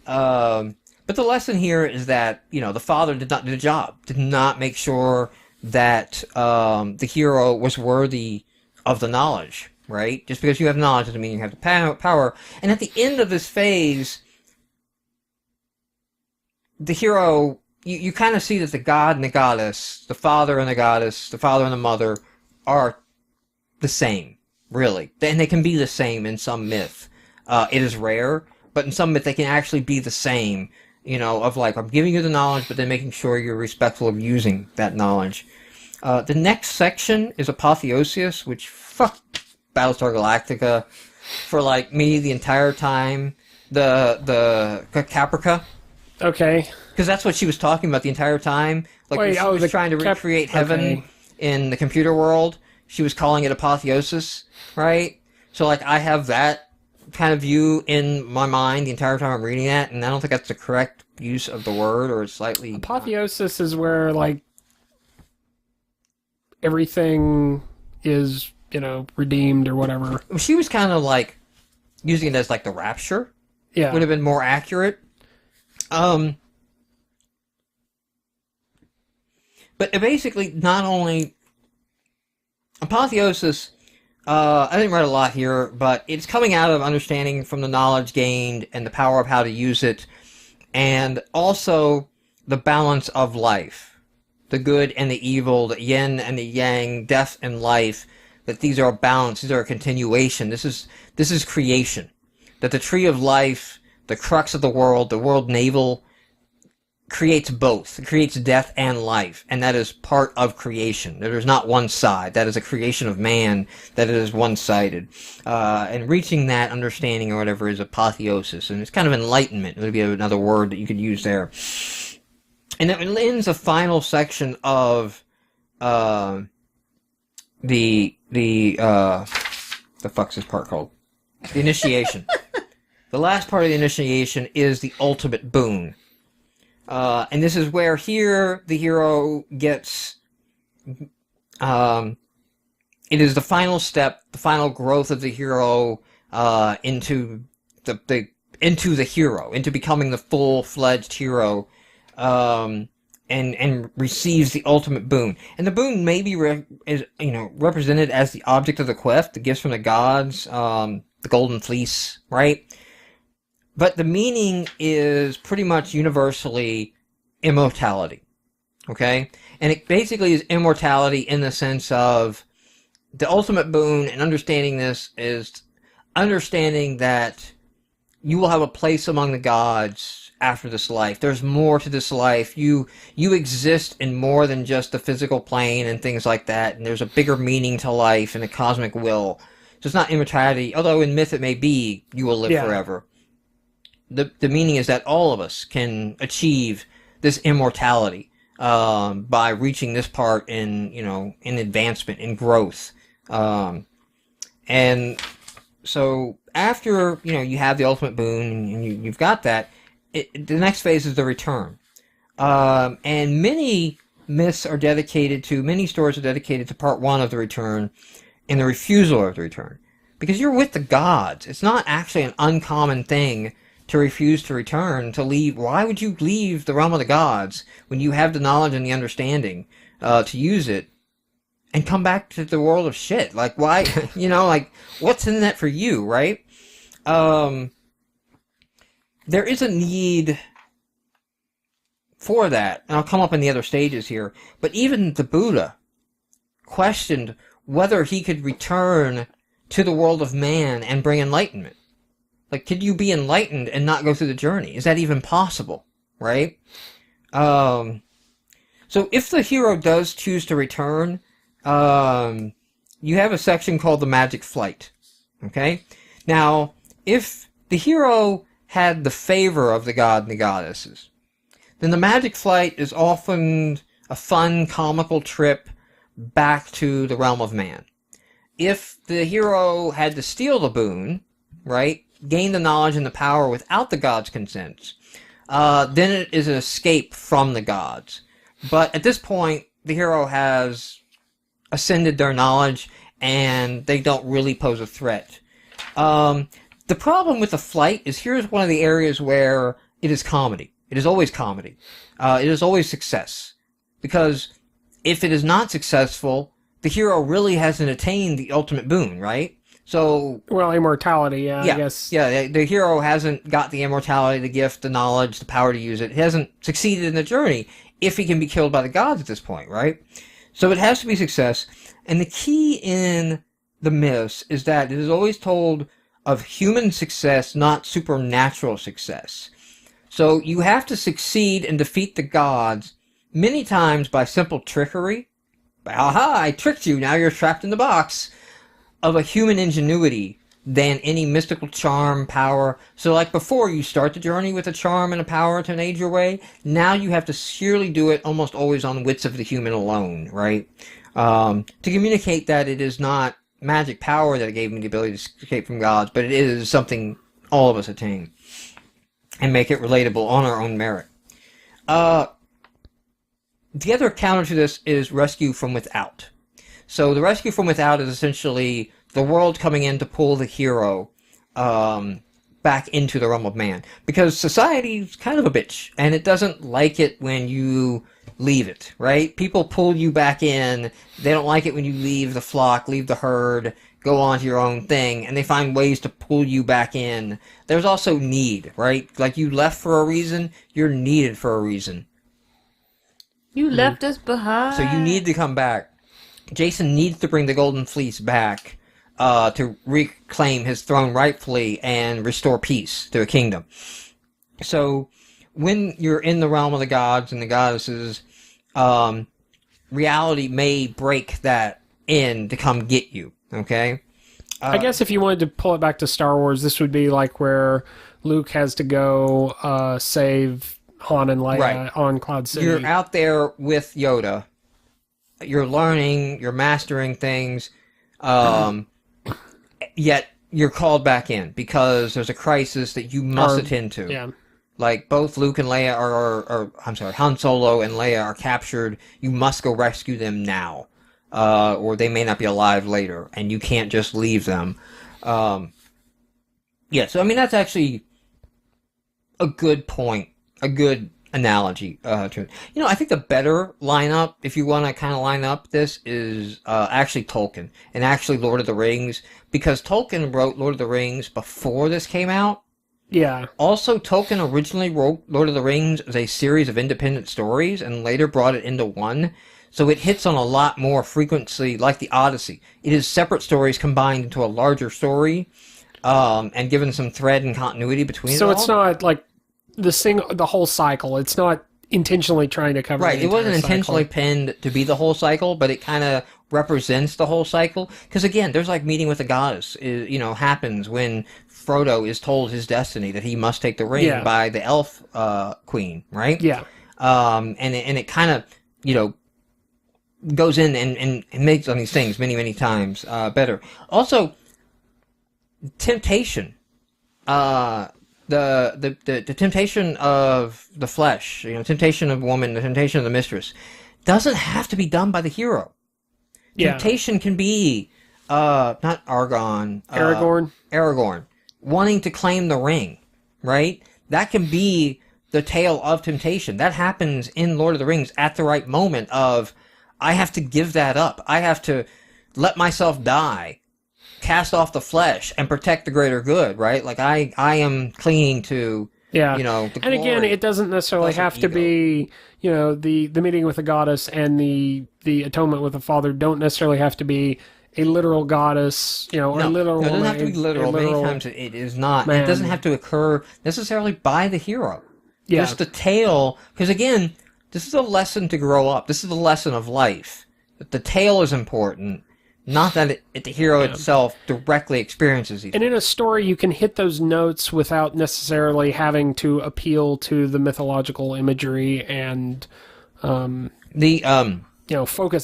But the lesson here is that, the father did not do the job, did not make sure that the hero was worthy of the knowledge, right? Just because you have knowledge doesn't mean you have the power. And at the end of this phase, the hero, you kind of see that the god and the goddess, the father and the goddess, the father and the mother are the same, really. And they can be the same in some myth. It is rare, but in some myth they can actually be the same, of like, I'm giving you the knowledge, but then making sure you're respectful of using that knowledge. The next section is Apotheosis, which, fuck Battlestar Galactica, for, like, me the entire time. The Caprica. Okay. Because that's what she was talking about the entire time. Like, she was trying to recreate heaven in the computer world. She was calling it apotheosis, right? So, like, I have that kind of view in my mind the entire time I'm reading that, and I don't think that's the correct use of the word, or it's slightly... Apotheosis is where, like, everything is, redeemed or whatever. She was kind of, like, using it as, like, the rapture. Yeah. Would have been more accurate. But it basically not only... Apotheosis, I didn't write a lot here, but it's coming out of understanding from the knowledge gained and the power of how to use it, and also the balance of life, the good and the evil, the yin and the yang, death and life, that these are a balance, these are a continuation. This is creation. That the tree of life, the crux of the world navel, creates both. It creates death and life, and that is part of creation. There is not one side. That is a creation of man, that it is one-sided. And reaching that understanding or whatever is apotheosis, and it's kind of enlightenment. It would be another word that you could use there. And it ends the final section of the fuck's this part called? The initiation. The last part of the initiation is the ultimate boon. And this is where here the hero gets, it is the final step, the final growth of the hero, into the hero, into becoming the full-fledged hero, and receives the ultimate boon. And the boon may be represented as the object of the quest, the gifts from the gods, the golden fleece, right? But the meaning is pretty much universally immortality, okay? And it basically is immortality in the sense of the ultimate boon, and understanding this is understanding that you will have a place among the gods after this life. There's more to this life. You exist in more than just the physical plane and things like that, and there's a bigger meaning to life and a cosmic will. So it's not immortality, although in myth it may be you will live forever. The meaning is that all of us can achieve this immortality by reaching this part in advancement, in growth. And so after you have the ultimate boon and you've got that, the next phase is the return. And many stories are dedicated to part one of the return and the refusal of the return. Because you're with the gods. It's not actually an uncommon thing to refuse to return, to leave. Why would you leave the realm of the gods when you have the knowledge and the understanding to use it and come back to the world of shit? Like, why? What's in that for you, right? There is a need for that, and I'll come up in the other stages here, but even the Buddha questioned whether he could return to the world of man and bring enlightenment. Like, could you be enlightened and not go through the journey? Is that even possible, right? So if the hero does choose to return, you have a section called the Magic Flight, okay? Now, if the hero had the favor of the god and the goddesses, then the Magic Flight is often a fun, comical trip back to the realm of man. If the hero had to steal the boon, right, gain the knowledge and the power without the gods' consent, then it is an escape from the gods. But at this point, the hero has ascended their knowledge, and they don't really pose a threat. The problem with the flight is here's one of the areas where it is comedy. It is always comedy. It is always success. Because if it is not successful, the hero really hasn't attained the ultimate boon, right? So, well, immortality, I guess. Yeah, the hero hasn't got the immortality, the gift, the knowledge, the power to use it. He hasn't succeeded in the journey if he can be killed by the gods at this point, right? So it has to be success. And the key in the myths is that it is always told of human success, not supernatural success. So you have to succeed and defeat the gods many times by simple trickery. Aha, I tricked you, now you're trapped in the box. Of a human ingenuity than any mystical charm, power. So like before, you start the journey with a charm and a power to aid your way. Now you have to sheerly do it almost always on wits of the human alone, right? To communicate that it is not magic power that gave me the ability to escape from gods, but it is something all of us attain. And make it relatable on our own merit. The other counter to this is rescue from without. So the rescue from without is essentially the world coming in to pull the hero back into the realm of man. Because society's kind of a bitch, and it doesn't like it when you leave it, right? People pull you back in. They don't like it when you leave the flock, leave the herd, go on to your own thing, and they find ways to pull you back in. There's also need, right? Like you left for a reason, you're needed for a reason. You left us behind. So you need to come back. Jason needs to bring the Golden Fleece back to reclaim his throne rightfully and restore peace to the kingdom. So when you're in the realm of the gods and the goddesses, reality may break that in to come get you, okay? I guess if you wanted to pull it back to Star Wars, this would be like where Luke has to go save Han and Leia on Cloud City. You're out there with Yoda. You're learning, you're mastering things, yet you're called back in because there's a crisis that you must attend to. Yeah. Like, both Luke and Leia Han Solo and Leia are captured. You must go rescue them now. Or they may not be alive later, and you can't just leave them. So I mean, that's actually a good point, a good analogy to it. You know, I think the better lineup, if you want to kind of line up this, is actually Tolkien, and actually Lord of the Rings, because Tolkien wrote Lord of the Rings before this came out. Yeah. Also, Tolkien originally wrote Lord of the Rings as a series of independent stories, and later brought it into one. So it hits on a lot more frequency, like the Odyssey. It is separate stories combined into a larger story, and given some thread and continuity between it all. So it's not like the whole cycle. It's not intentionally trying to cover Right, the it wasn't entire intentionally cycle. pinned to be the whole cycle, but it kind of represents the whole cycle. Because again, there's like meeting with a goddess, happens when Frodo is told his destiny, that he must take the ring by the elf queen, right? Yeah. And it kind of, goes in and makes on these things many, many times better. Also, temptation. The temptation of the flesh, temptation of woman, the temptation of the mistress, doesn't have to be done by the hero. Yeah. Temptation can be, not Aragorn. Aragorn, wanting to claim the ring, right? That can be the tale of temptation. That happens in Lord of the Rings at the right moment of, I have to give that up. I have to let myself die, cast off the flesh, and protect the greater good, right? Like, I am clinging to, the and again, glory. it doesn't necessarily Also have to be, the meeting with the goddess and the atonement with the father don't necessarily have to be a literal goddess, or a literal No, it doesn't woman, have to be literal. Many times it is not. man. It doesn't have to occur necessarily by the hero. Yeah. Just the tale, because again, this is a lesson to grow up. This is the lesson of life. That the tale is important, not that the hero itself directly experiences these. And in a story, you can hit those notes without necessarily having to appeal to the mythological imagery and, focus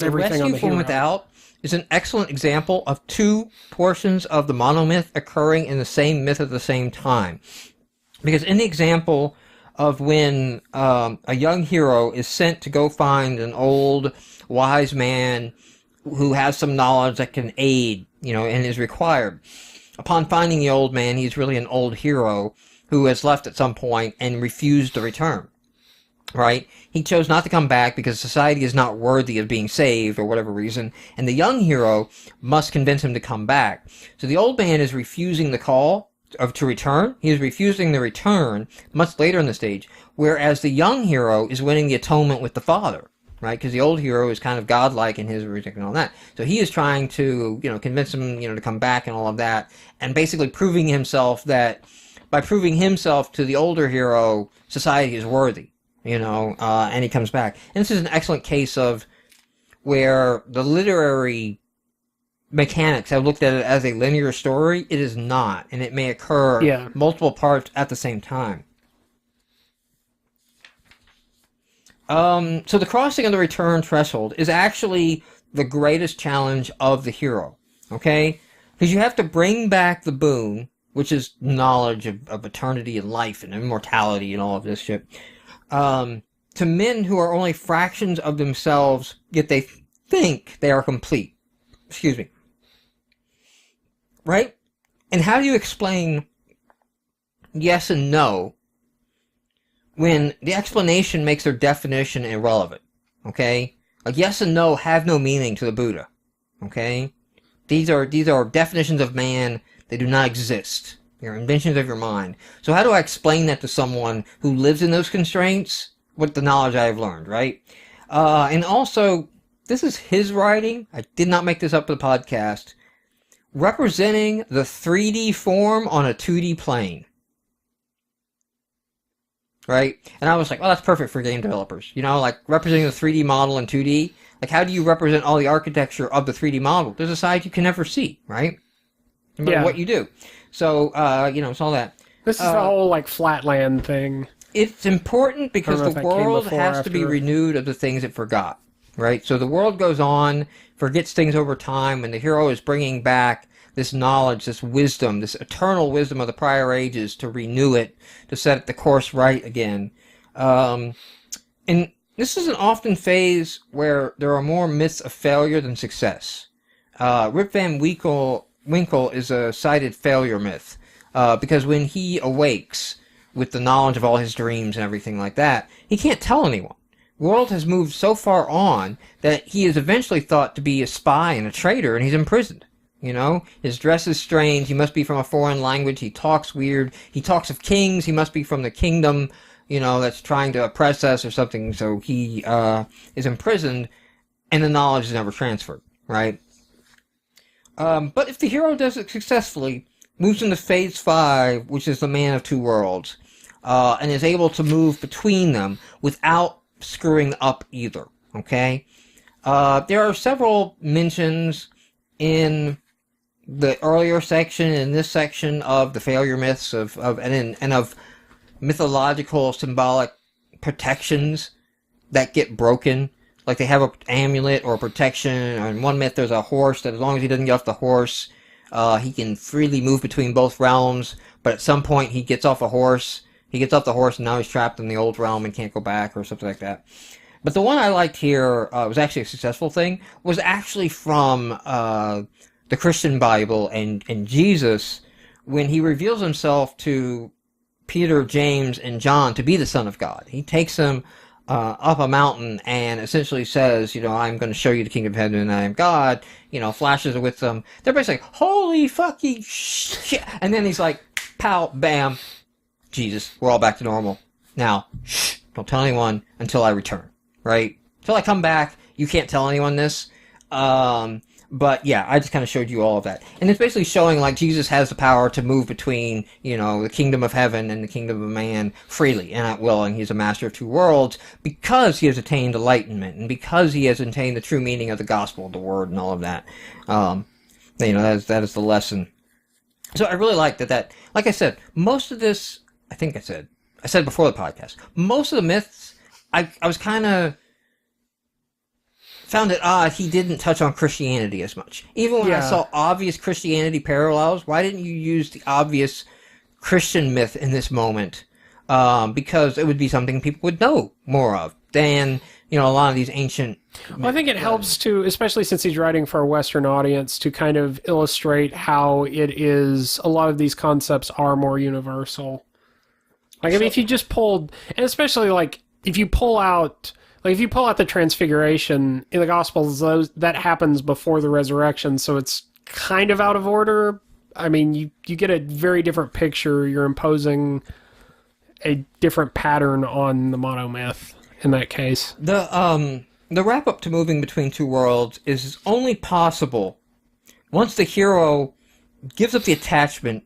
everything on the Rescue from hero. Without is an excellent example of two portions of the monomyth occurring in the same myth at the same time. Because in the example of when a young hero is sent to go find an old wise man who has some knowledge that can aid, and is required. Upon finding the old man, he's really an old hero who has left at some point and refused to return. Right? He chose not to come back because society is not worthy of being saved for whatever reason, and the young hero must convince him to come back. So the old man is refusing the call to return. He is refusing the return much later in the stage, whereas the young hero is winning the atonement with the father, right? Because the old hero is kind of godlike in his reasoning and all that. So he is trying to, convince him, to come back and all of that, and basically proving himself that by proving himself to the older hero, society is worthy, and he comes back. And this is an excellent case of where the literary mechanics have looked at it as a linear story. It is not, and it may occur multiple parts at the same time. So the crossing of the return threshold is actually the greatest challenge of the hero, okay? Because you have to bring back the boon, which is knowledge of eternity and life and immortality and all of this shit, to men who are only fractions of themselves, yet they think they are complete. Excuse me. Right? And how do you explain yes and no when the explanation makes their definition irrelevant? Okay? Like, yes and no have no meaning to the Buddha. Okay? These are definitions of man. They do not exist. They're inventions of your mind. So how do I explain that to someone who lives in those constraints with the knowledge I have learned, right? And also, this is his writing. I did not make this up for the podcast. Representing the 3D form on a 2D plane. Right? And I was like, oh, that's perfect for game developers. You know, like representing the 3D model in 2D. Like, how do you represent all the architecture of the 3D model? There's a side you can never see, right? No matter what you do. So, it's all that. This is the whole, like, flatland thing. It's important because the world has to be renewed of the things it forgot, right? So the world goes on, forgets things over time, and the hero is bringing back this knowledge, this wisdom, this eternal wisdom of the prior ages to renew it, to set the course right again. And this is an often phase where there are more myths of failure than success. Rip Van Winkle is a cited failure myth, because when he awakes with the knowledge of all his dreams and everything like that, he can't tell anyone. The world has moved so far on that he is eventually thought to be a spy and a traitor, and he's imprisoned. You know, his dress is strange, he must be from a foreign language, he talks weird, he talks of kings, he must be from the kingdom, you know, that's trying to oppress us or something, so he is imprisoned, and the knowledge is never transferred, right? But if the hero does it successfully, moves into Phase 5, which is the Man of Two Worlds, and is able to move between them without screwing up either, okay? There are several mentions in the earlier section, in this section, of the failure myths of mythological symbolic protections that get broken. Like they have an amulet or a protection. In one myth there's a horse that as long as he doesn't get off the horse, he can freely move between both realms, but at some point he gets off the horse and now he's trapped in the old realm and can't go back or something like that. But the one I liked here, was actually a successful thing, was actually from the Christian Bible and Jesus, when he reveals himself to Peter, James, and John to be the Son of God. He takes them up a mountain and essentially says, I'm going to show you the kingdom of heaven and I am God, flashes with them. They're basically like, holy fucking shit. And then he's like, pow, bam, Jesus, we're all back to normal. Now, shh, don't tell anyone until I return, right? Until I come back, you can't tell anyone this. But yeah, I just kind of showed you all of that. And it's basically showing like Jesus has the power to move between, the kingdom of heaven and the kingdom of man freely and at will, and he's a master of two worlds because he has attained enlightenment and because he has attained the true meaning of the gospel, the word, and all of that. That is the lesson. So I really like that, like I said, most of this, I said before the podcast, most of the myths, I was kind of found it odd he didn't touch on Christianity as much. Even when I saw obvious Christianity parallels, why didn't you use the obvious Christian myth in this moment? Because it would be something people would know more of than, a lot of these ancient... Well, I think it helps to, especially since he's writing for a Western audience, to kind of illustrate how it is, a lot of these concepts are more universal. Like, if you just pulled, and especially, if you pull out the Transfiguration in the Gospels, that happens before the resurrection, so it's kind of out of order. I mean, you get a very different picture. You're imposing a different pattern on the MonoMyth in that case. The wrap-up to moving between two worlds is only possible once the hero gives up the attachment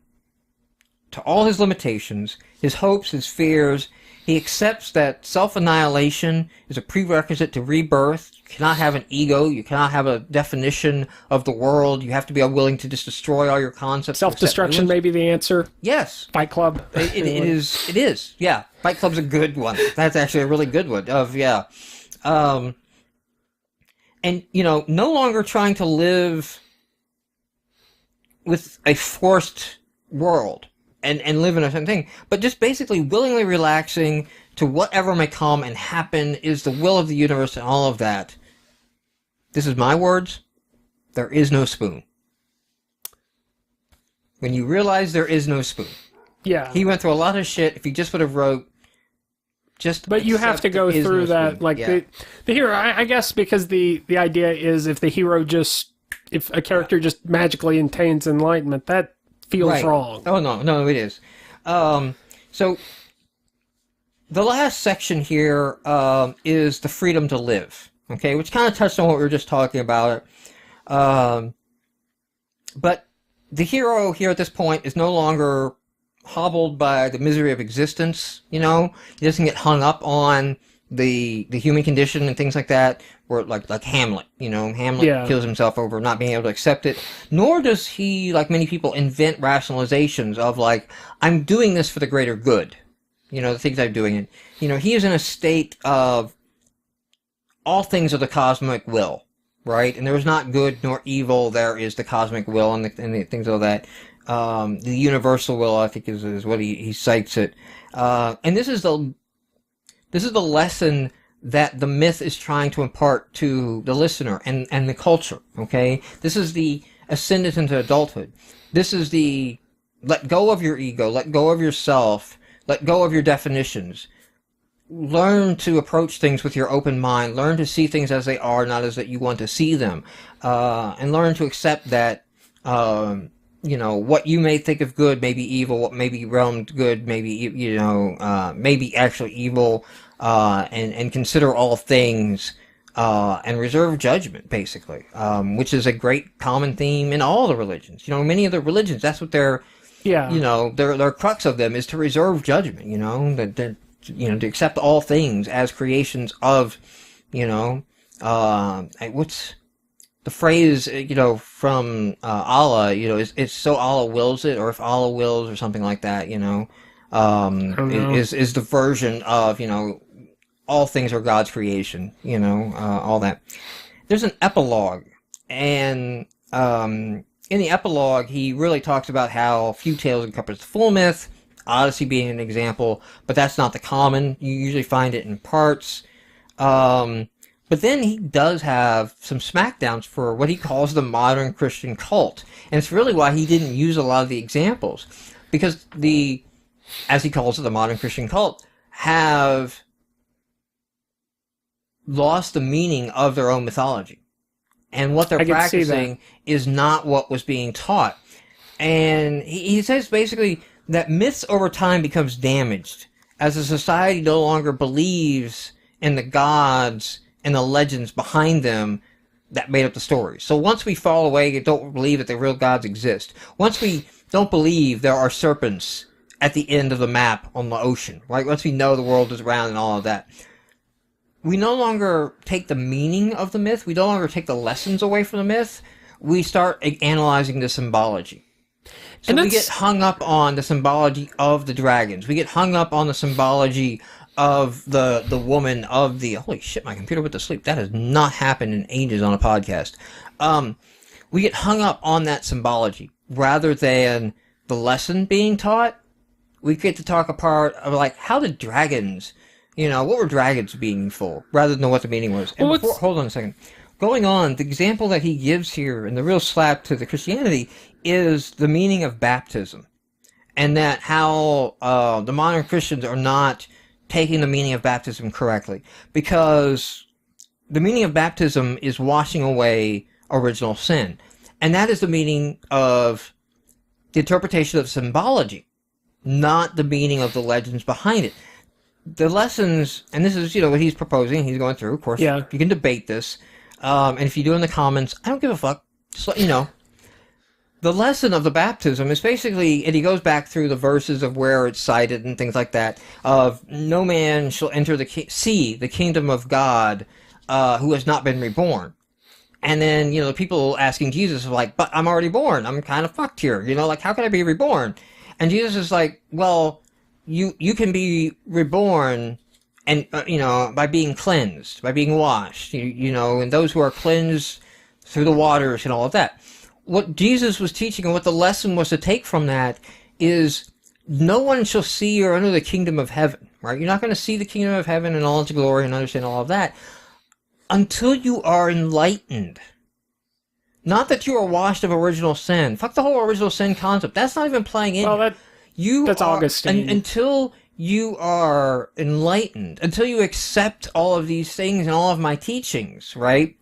to all his limitations, his hopes, his fears. He accepts that self-annihilation is a prerequisite to rebirth. You cannot have an ego. You cannot have a definition of the world. You have to be willing to just destroy all your concepts. Self-destruction may be the answer. Yes. Fight Club. It is. Yeah. Fight Club's a good one. That's actually a really good one. And, no longer trying to live with a forced world. And live in a certain thing, but just basically willingly relaxing to whatever may come and happen is the will of the universe and all of that. This is my words. There is no spoon. When you realize there is no spoon. Yeah. He went through a lot of shit. If he just would have wrote, but you have to go through that. The hero, I guess, because the idea is if a character just magically attains enlightenment, that feels wrong. Oh, no, it is. So, the last section here is the freedom to live, okay, which kind of touched on what we were just talking about. But the hero here at this point is no longer hobbled by the misery of existence, you know? He doesn't get hung up on the human condition and things like that, where like Hamlet, you know? Hamlet kills himself over not being able to accept it. Nor does he, like many people, invent rationalizations of like, I'm doing this for the greater good. You know, the things I'm doing. And, you know, he is in a state of all things are the cosmic will, right? And there is not good nor evil. There is the cosmic will and the things of that. The universal will, I think, is what he cites it. And this is the lesson that the myth is trying to impart to the listener and the culture, okay? This is the ascendant into adulthood. This is the let go of your ego, let go of yourself, let go of your definitions. Learn to approach things with your open mind. Learn to see things as they are, not as that you want to see them. And learn to accept that, you know, what you may think of good may be evil, what may be realmed good may be, you know, may be actually evil, and consider all things, and reserve judgment, basically, which is a great common theme in all the religions. You know, many of the religions, that's what they're, you know, their crux of them is to reserve judgment, you know, that you know, to accept all things as creations of, you know, what's the phrase, you know, from Allah, you know, it's so Allah wills it, or if Allah wills, or something like that, you know, is the version of, you know, all things are God's creation, you know, all that. There's an epilogue, and in the epilogue, he really talks about how few tales encompass the full myth, Odyssey being an example, but that's not the common. You usually find it in parts. But then he does have some smackdowns for what he calls the modern Christian cult. And it's really why he didn't use a lot of the examples. Because as he calls it, the modern Christian cult, have lost the meaning of their own mythology. And what they're practicing is not what was being taught. And he says basically that myths over time becomes damaged as a society no longer believes in the gods and the legends behind them that made up the stories. So once we fall away and don't believe that the real gods exist, once we don't believe there are serpents at the end of the map on the ocean, right? Once we know the world is round and all of that, we no longer take the meaning of the myth. We no longer take the lessons away from the myth. We start analyzing the symbology. So we get hung up on the symbology of the dragons. We get hung up on the symbology of the woman of the... Holy shit, my computer went to sleep. That has not happened in ages on a podcast. We get hung up on that symbology rather than the lesson being taught. We get to talk apart of, like, how did dragons... You know, what were dragons being for, rather than what the meaning was. And hold on a second. Going on, the example that he gives here, and the real slap to the Christianity, is the meaning of baptism. And that how the modern Christians are not taking the meaning of baptism correctly. Because the meaning of baptism is washing away original sin. And that is the meaning of the interpretation of symbology, not the meaning of the legends behind it. The lessons, and this is, you know, what he's proposing, he's going through, of course, you can debate this, and if you do in the comments, I don't give a fuck, just let you know. The lesson of the baptism is basically, and he goes back through the verses of where it's cited and things like that, of no man shall enter see the kingdom of God who has not been reborn. And then, you know, the people asking Jesus are like, but I'm already born, I'm kind of fucked here, you know, like, how can I be reborn? And Jesus is like, well... You can be reborn, and you know, by being cleansed, by being washed. You know, and those who are cleansed through the waters and all of that. What Jesus was teaching and what the lesson was to take from that is no one shall see or enter the kingdom of heaven. Right? You're not going to see the kingdom of heaven in all its glory and understand all of that until you are enlightened. Not that you are washed of original sin. Fuck the whole original sin concept. That's not even playing in. Well, that's Augustine. Until you are enlightened, until you accept all of these things and all of my teachings, right?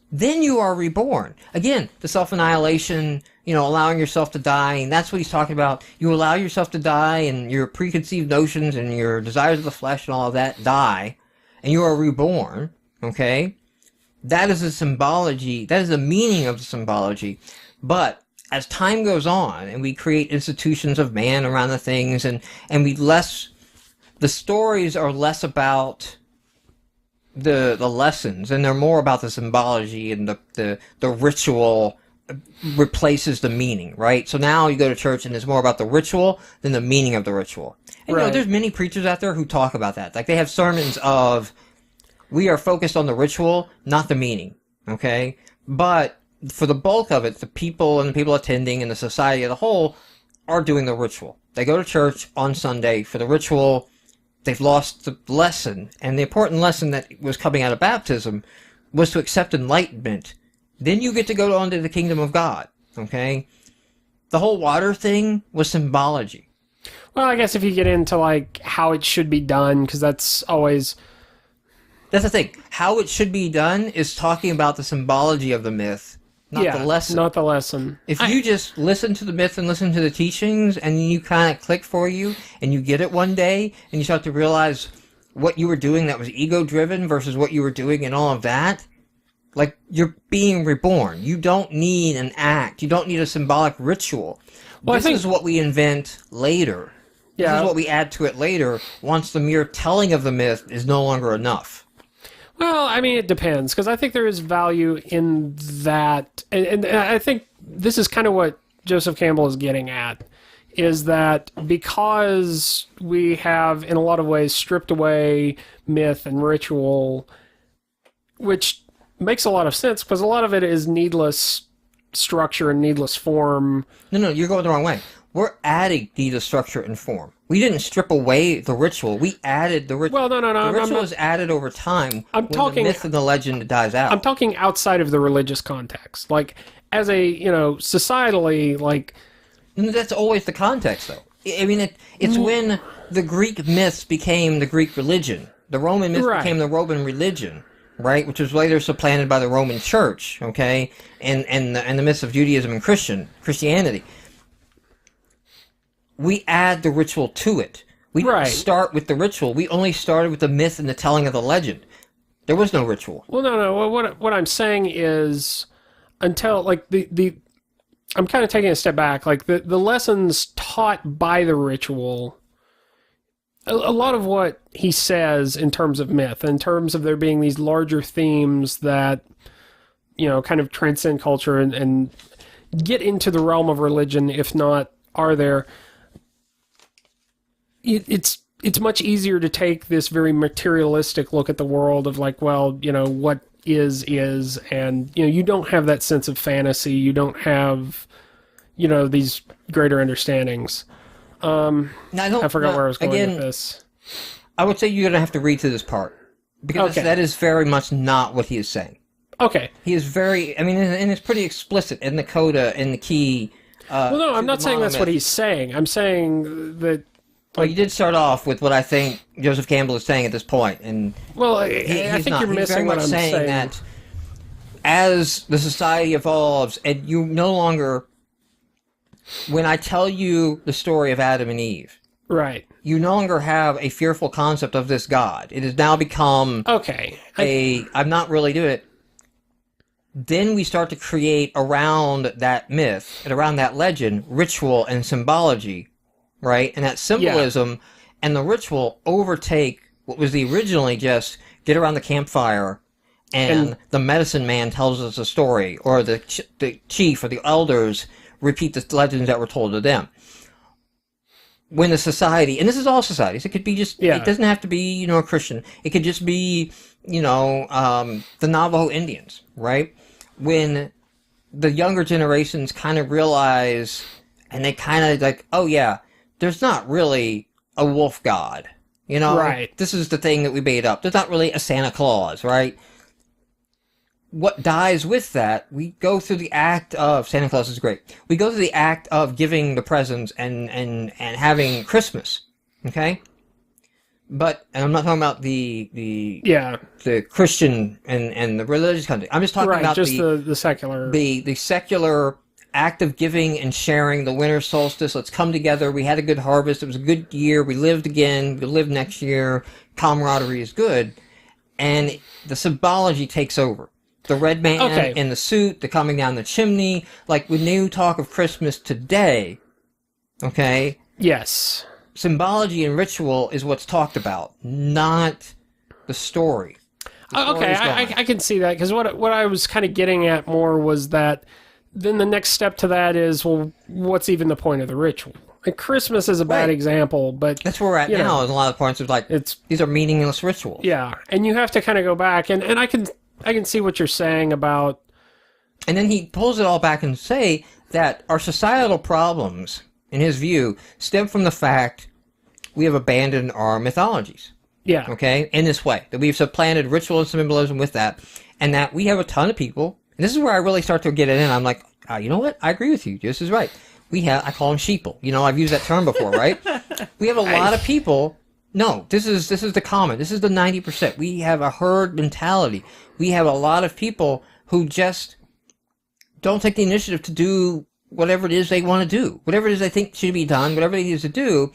Then you are reborn. Again, the self-annihilation allowing yourself to die, and that's what he's talking about. You allow yourself to die, and your preconceived notions and your desires of the flesh and all of that die, and you are reborn, okay? That is a symbology, that is the meaning of the symbology. But as time goes on, and we create institutions of man around the things, and the stories are less about the lessons, and they're more about the symbology, and the ritual replaces the meaning, right? So now you go to church and it's more about the ritual than the meaning of the ritual. And right. There's many preachers out there who talk about that. Like, they have sermons of, we are focused on the ritual, not the meaning, okay? But for the bulk of it, the people attending and the society as a whole are doing the ritual. They go to church on Sunday for the ritual. They've lost the lesson. And the important lesson that was coming out of baptism was to accept enlightenment. Then you get to go on to the kingdom of God, okay? The whole water thing was symbology. Well, I guess if you get into, like, how it should be done, because that's always... That's the thing. How it should be done is talking about the symbology of the myth, not the lesson. Not the lesson. If you just listen to the myth and listen to the teachings, and you kind of click for you, and you get it one day, and you start to realize what you were doing that was ego-driven versus what you were doing and all of that, like, you're being reborn. You don't need an act. You don't need a symbolic ritual. Well, This is what we invent later. Yeah. This is what we add to it later once the mere telling of the myth is no longer enough. Well, I mean, it depends, because I think there is value in that, and I think this is kind of what Joseph Campbell is getting at, is that because we have, in a lot of ways, stripped away myth and ritual, which makes a lot of sense, because a lot of it is needless structure and needless form. No, you're going the wrong way. We're adding needless structure and form. We didn't strip away the ritual. We added the ritual. Well, no. The ritual is added over time when the myth and the legend dies out. I'm talking outside of the religious context. Like, as a, societally, like... That's always the context, though. I mean, it's when the Greek myths became the Greek religion. The Roman myth became the Roman religion, right? Which was later supplanted by the Roman Church, okay? And the myths of Judaism and Christianity. We add the ritual to it. We don't start with the ritual. We only started with the myth and the telling of the legend. There was no ritual. Well, no. What I'm saying is, until, like, I'm kind of taking a step back. Like, the lessons taught by the ritual, a lot of what he says in terms of myth, in terms of there being these larger themes that, kind of transcend culture and get into the realm of religion, if not are there... It's much easier to take this very materialistic look at the world of, like, well, what is, and, you don't have that sense of fantasy. You don't have, these greater understandings. I forgot where I was going with this. I would say you're going to have to read through this part, because that is very much not what he is saying. Okay. He is very, and it's pretty explicit in the coda, in the key. Well, no, I'm not saying that's what he's saying. I'm saying that... Well, you did start off with what I think Joseph Campbell is saying at this point, and I think you're missing what I'm saying. That as the society evolves, and you no longer, when I tell you the story of Adam and Eve, right, you no longer have a fearful concept of this God. It has now become I'm not really doing it. Then we start to create around that myth and around that legend ritual and symbology. Right? And that symbolism and the ritual overtake what was originally just get around the campfire and the medicine man tells us a story, or the chief or the elders repeat the legends that were told to them. When the society, and this is all societies, it could be just, it doesn't have to be, a Christian. It could just be, the Navajo Indians, right? When the younger generations kind of realize, and they kind of like, oh yeah, there's not really a wolf god, Right. This is the thing that we made up. There's not really a Santa Claus, right? What dies with that, we go through the act of, Santa Claus is great, we go through the act of giving the presents and having Christmas, okay? But, and I'm not talking about the Christian and the religious context. I'm just talking about just the secular. The secular act of giving and sharing, the winter solstice. Let's come together. We had a good harvest. It was a good year. We lived again. We'll live next year. Camaraderie is good. And the symbology takes over. The red man in the suit, the coming down the chimney. Like, when you talk of Christmas today, okay? Yes. Symbology and ritual is what's talked about, not the story. Okay, I can see that, because what I was kind of getting at more was that then the next step to that is, well, what's even the point of the ritual? And Christmas is a bad example, but that's where we're at now. In a lot of points of like, these are meaningless rituals. Yeah, and you have to kind of go back, and I can see what you're saying about. And then he pulls it all back and say that our societal problems, in his view, stem from the fact we have abandoned our mythologies. Yeah. Okay, in this way, that we've supplanted ritual and symbolism with that, and that we have a ton of people. And this is where I really start to get it in. I'm like, you know what? I agree with you. This is right. I call them sheeple. You know, I've used that term before, right? We have a lot of people. No, this is the common. This is the 90%. We have a herd mentality. We have a lot of people who just don't take the initiative to do whatever it is they want to do. Whatever it is they think should be done, whatever they need to do,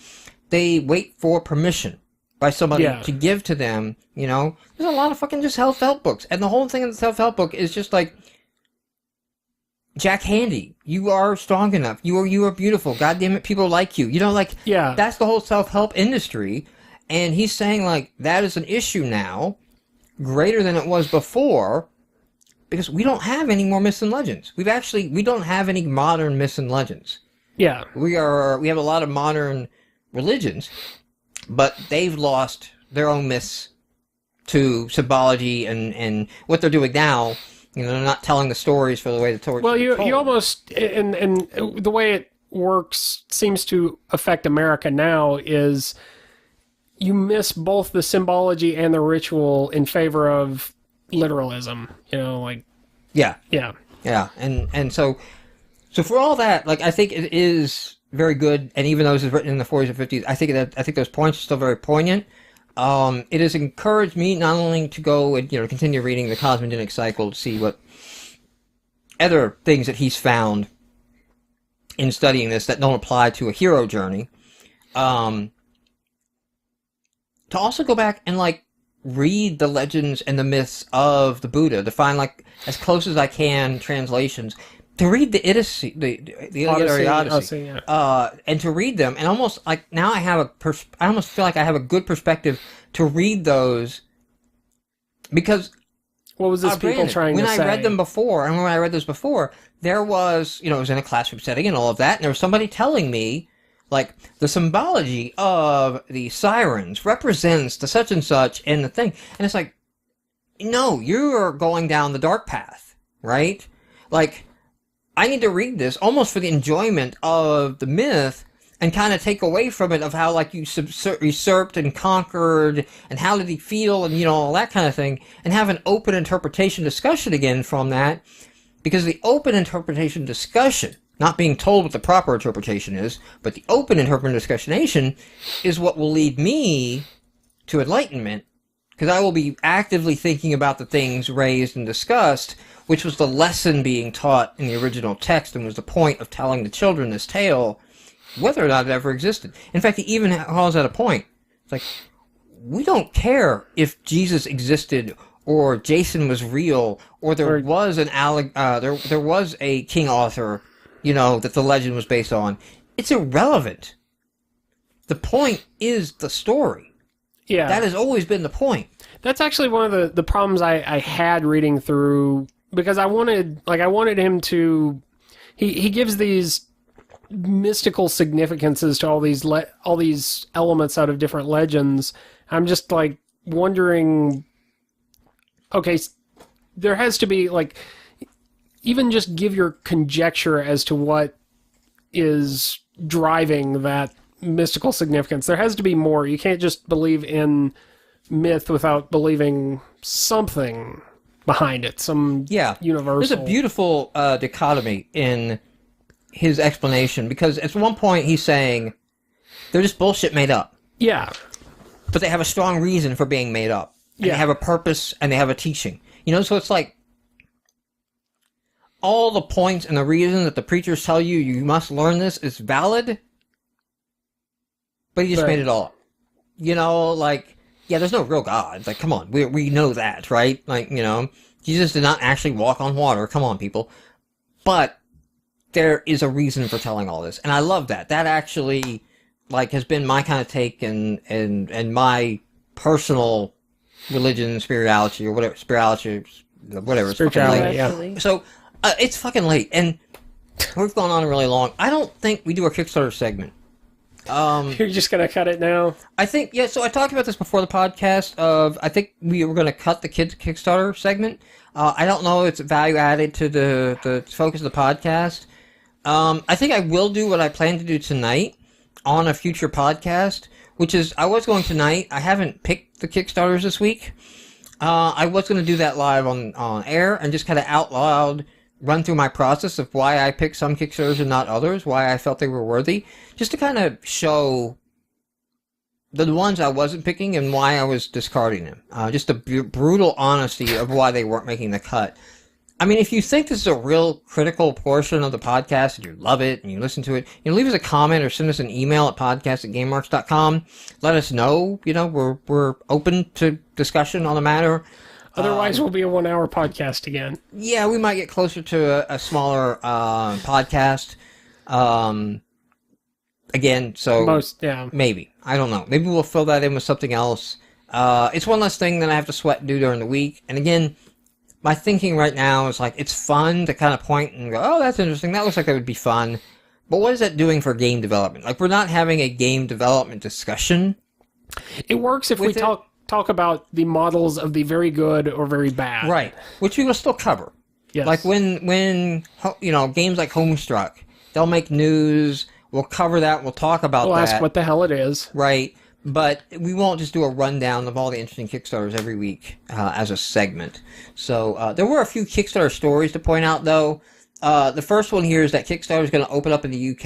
they wait for permission by somebody to give to them, you know? There's a lot of fucking just self-help books. And the whole thing in the self-help book is just like, Jack Handy, you are strong enough. You are beautiful. God damn it, people like you. You know, like, that's the whole self-help industry. And he's saying, like, that is an issue now, greater than it was before, because we don't have any more myths and legends. We don't have any modern myths and legends. Yeah. We have a lot of modern religions, but they've lost their own myths to symbology and what they're doing now. You know, they're not telling the stories for the way the stories. Well, you almost, and the way it works seems to affect America now is you miss both the symbology and the ritual in favor of literalism. You know, like yeah, and so for all that, like, I think it is very good. And even though this is written in the 40s and 50s, I think those points are still very poignant. It has encouraged me not only to go and, you know, continue reading the Cosmogenic Cycle to see what other things that he's found in studying this that don't apply to a hero journey, to also go back and, like, read the legends and the myths of the Buddha, to find, like, as close as I can translations, to read the Odyssey, the Odyssey, and to read them, and almost like now I almost feel like I have a good perspective to read those, because what was this people trying to say? When I read them before, and when I read those before, there was, you know, it was in a classroom setting and all of that, and there was somebody telling me, like, the symbology of the sirens represents the such and such and the thing, and it's like, no, you're going down the dark path, right? Like, I need to read this almost for the enjoyment of the myth and kind of take away from it of how, like, you usurped and conquered and how did he feel and, you know, all that kind of thing, and have an open interpretation discussion again from that, because the open interpretation discussion, not being told what the proper interpretation is, but the open interpretation is what will lead me to enlightenment, because I will be actively thinking about the things raised and discussed, which was the lesson being taught in the original text and was the point of telling the children this tale, whether or not it ever existed. In fact, he even calls that a point. It's like, we don't care if Jesus existed or Jason was real or there was there was a King Arthur, you know, that the legend was based on. It's irrelevant. The point is the story. Yeah. That has always been the point. That's actually one of the problems I had reading through, because I wanted him to, he gives these mystical significances to all these elements out of different legends. I'm just like wondering, okay, there has to be, like, even just give your conjecture as to what is driving that mystical significance. There has to be more. You can't just believe in myth without believing something behind it, some universal. There's a beautiful dichotomy in his explanation, because at one point he's saying they're just bullshit made up. Yeah. But they have a strong reason for being made up. And they have a purpose and they have a teaching. You know, so it's like, all the points and the reason that the preachers tell you you must learn this is valid, but he just made it all up. You know, like, yeah, there's no real God. Like, come on, we know that, right? Like, you know, Jesus did not actually walk on water. Come on, people. But there is a reason for telling all this, and I love that. That actually, like, has been my kind of take and my personal religion, spirituality, or whatever, whatever. Spirituality, yeah. So, it's fucking late, and we've gone on really long. I don't think we do a Kickstarter segment. You're just going to cut it now? I think, yeah, so I talked about this before the podcast I think we were going to cut the kids Kickstarter segment. I don't know if it's value added to the focus of the podcast. I think I will do what I plan to do tonight on a future podcast, which is, I was going tonight. I haven't picked the Kickstarters this week. I was going to do that live on air and just kind of out loud run through my process of why I picked some Kickstarters and not others, why I felt they were worthy, just to kind of show the ones I wasn't picking and why I was discarding them. Just the brutal honesty of why they weren't making the cut. I mean, if you think this is a real critical portion of the podcast and you love it and you listen to it, you know, leave us a comment or send us an email at podcast@GameMarx.com. Let us know. You know, we're open to discussion on the matter. Otherwise, we'll be a 1-hour podcast again. Yeah, we might get closer to a smaller podcast. Again, so maybe. I don't know. Maybe we'll fill that in with something else. It's one less thing that I have to sweat and do during the week. And again, my thinking right now is like, it's fun to kind of point and go, oh, that's interesting. That looks like that would be fun. But what is that doing for game development? Like, we're not having a game development discussion. It works if we talk about the models of the very good or very bad. Right. Which we will still cover. Yes. Like when you know, games like Homestruck, they'll make news, we'll cover that, we'll talk about that. We'll ask what the hell it is. Right. But we won't just do a rundown of all the interesting Kickstarters every week as a segment. So there were a few Kickstarter stories to point out, though. The first one here is that Kickstarter is going to open up in the UK.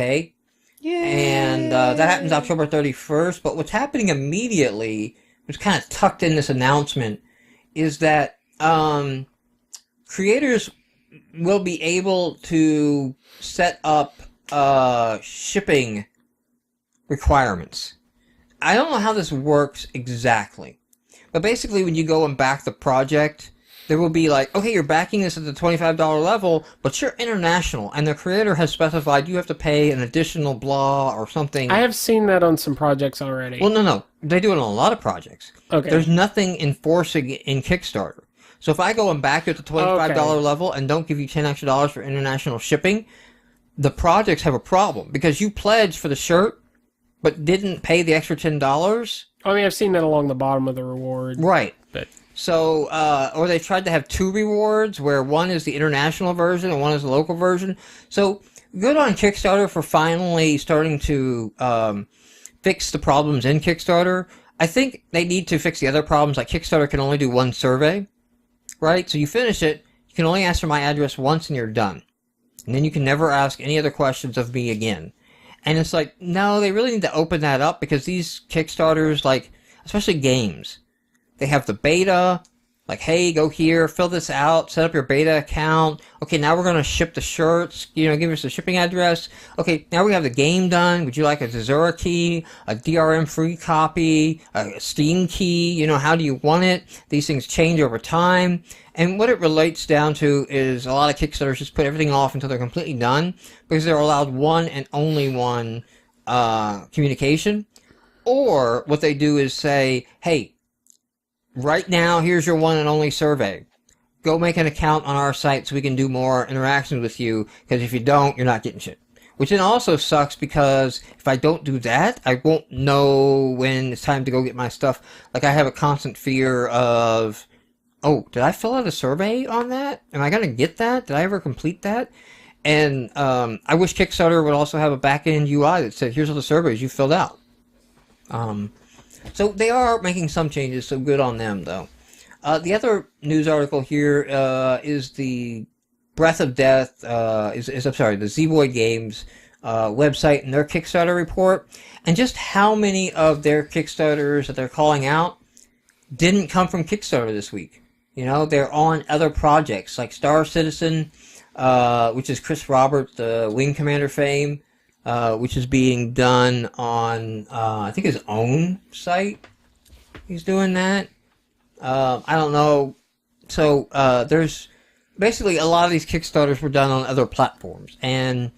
Yay! And that happens October 31st. But what's happening immediately, which kind of tucked in this announcement, is that creators will be able to set up shipping requirements. I don't know how this works exactly, but basically when you go and back the project, there will be like, okay, you're backing this at the $25 level, but you're international, and the creator has specified you have to pay an additional blah or something. I have seen that on some projects already. Well, no. They do it on a lot of projects. Okay. There's nothing enforcing it in Kickstarter. So if I go and back at the $25 level and don't give you $10 extra for international shipping, the projects have a problem because you pledged for the shirt but didn't pay the extra $10. I mean, I've seen that along the bottom of the reward. Right. But so, or they tried to have two rewards where one is the international version and one is the local version. So, good on Kickstarter for finally starting to fix the problems in Kickstarter. I think they need to fix the other problems, like Kickstarter can only do one survey, right? So you finish it, you can only ask for my address once and you're done. And then you can never ask any other questions of me again. And it's like, no, they really need to open that up because these Kickstarters, like, especially games, they have the beta, like, hey, go here, fill this out, set up your beta account. Okay, now we're going to ship the shirts, you know, give us the shipping address. Okay, now we have the game done. Would you like a Zazura key, a DRM free copy, a Steam key? You know, how do you want it? These things change over time. And what it relates down to is a lot of Kickstarters just put everything off until they're completely done because they're allowed one and only one communication. Or what they do is say, hey, right now, here's your one and only survey. Go make an account on our site so we can do more interactions with you, because if you don't, you're not getting shit. Which then also sucks because if I don't do that, I won't know when it's time to go get my stuff. Like, I have a constant fear of, oh, did I fill out a survey on that? Am I going to get that? Did I ever complete that? And I wish Kickstarter would also have a back-end UI that said, here's all the surveys you filled out. So they are making some changes, so good on them, though. The other news article here is the Breath of Death, the Z-Boy Games website and their Kickstarter report, and just how many of their Kickstarters that they're calling out didn't come from Kickstarter this week. You know, they're on other projects like Star Citizen, which is Chris Roberts, the Wing Commander fame, which is being done on, I think his own site. He's doing that. I don't know. So, there's basically a lot of these Kickstarters were done on other platforms. And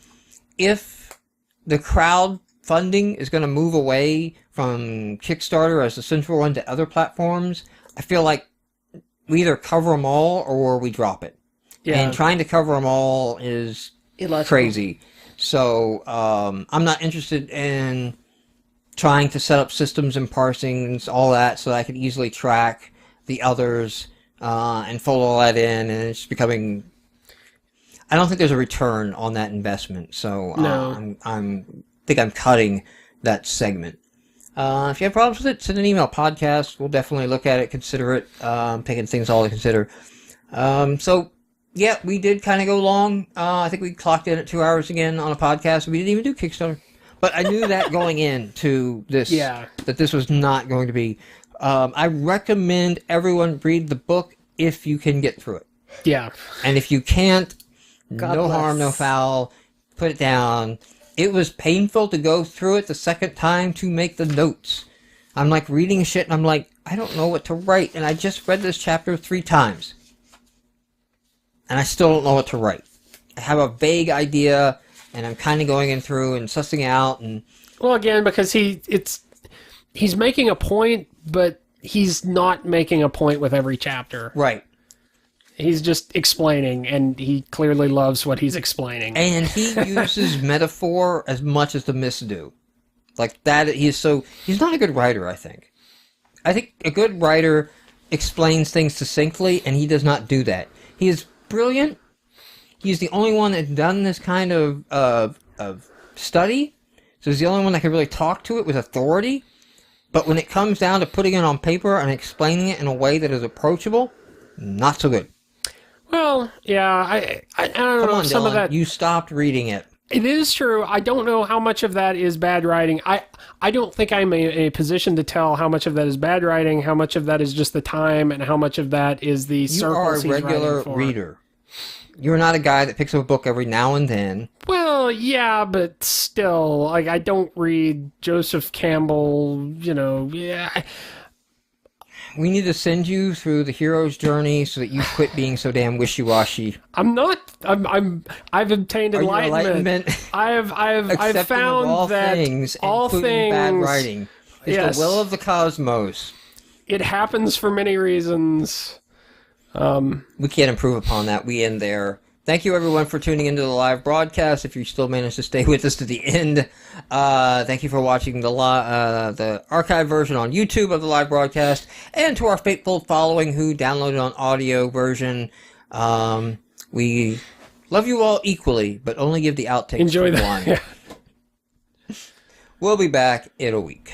if the crowdfunding is going to move away from Kickstarter as the central one to other platforms, I feel like we either cover them all or we drop it. Yeah. And trying to cover them all is illogical. Crazy. So, I'm not interested in trying to set up systems and parsings, all that, so that I can easily track the others, and fold all that in, and it's becoming... I don't think there's a return on that investment, so no. I think I'm cutting that segment. If you have problems with it, send an email, podcast. We'll definitely look at it, consider it, picking things all to consider. So, yeah, we did kind of go long. I think we clocked in at 2 hours again on a podcast. We didn't even do Kickstarter. But I knew that going into this, that this was not going to be... I recommend everyone read the book if you can get through it. Yeah. And if you can't, no harm, no foul. Put it down. It was painful to go through it the second time to make the notes. I'm like reading shit and I'm like, I don't know what to write. And I just read this chapter 3 times. And I still don't know what to write. I have a vague idea and I'm kind of going in through and sussing out. And well, again, because he's making a point, but he's not making a point with every chapter. Right. He's just explaining, and he clearly loves what he's explaining. And he uses metaphor as much as the myths do. Like that, he's not a good writer, I think. I think a good writer explains things succinctly, and he does not do that. He is brilliant. He's the only one that's done this kind of study. So he's the only one that can really talk to it with authority. But when it comes down to putting it on paper and explaining it in a way that is approachable, not so good. Well, yeah, I don't know. Come on, some Dylan, of that you stopped reading it. It is true. I don't know how much of that is bad writing. I don't think I'm in a position to tell how much of that is bad writing, how much of that is just the time, and how much of that is the circles he's writing for. You are a regular reader. You're not a guy that picks up a book every now and then. Well, yeah, but still, like, I don't read Joseph Campbell, yeah. We need to send you through the hero's journey so that you quit being so damn wishy-washy. I'm not. I've obtained enlightenment. I've found that things, all things, bad writing, is the will of the cosmos. It happens for many reasons. We can't improve upon that. We end there. Thank you, everyone, for tuning into the live broadcast. If you still managed to stay with us to the end, thank you for watching the archive version on YouTube of the live broadcast, and to our faithful following who downloaded on audio version. We love you all equally, but only give the outtakes Enjoy for that. one. We'll be back in a week.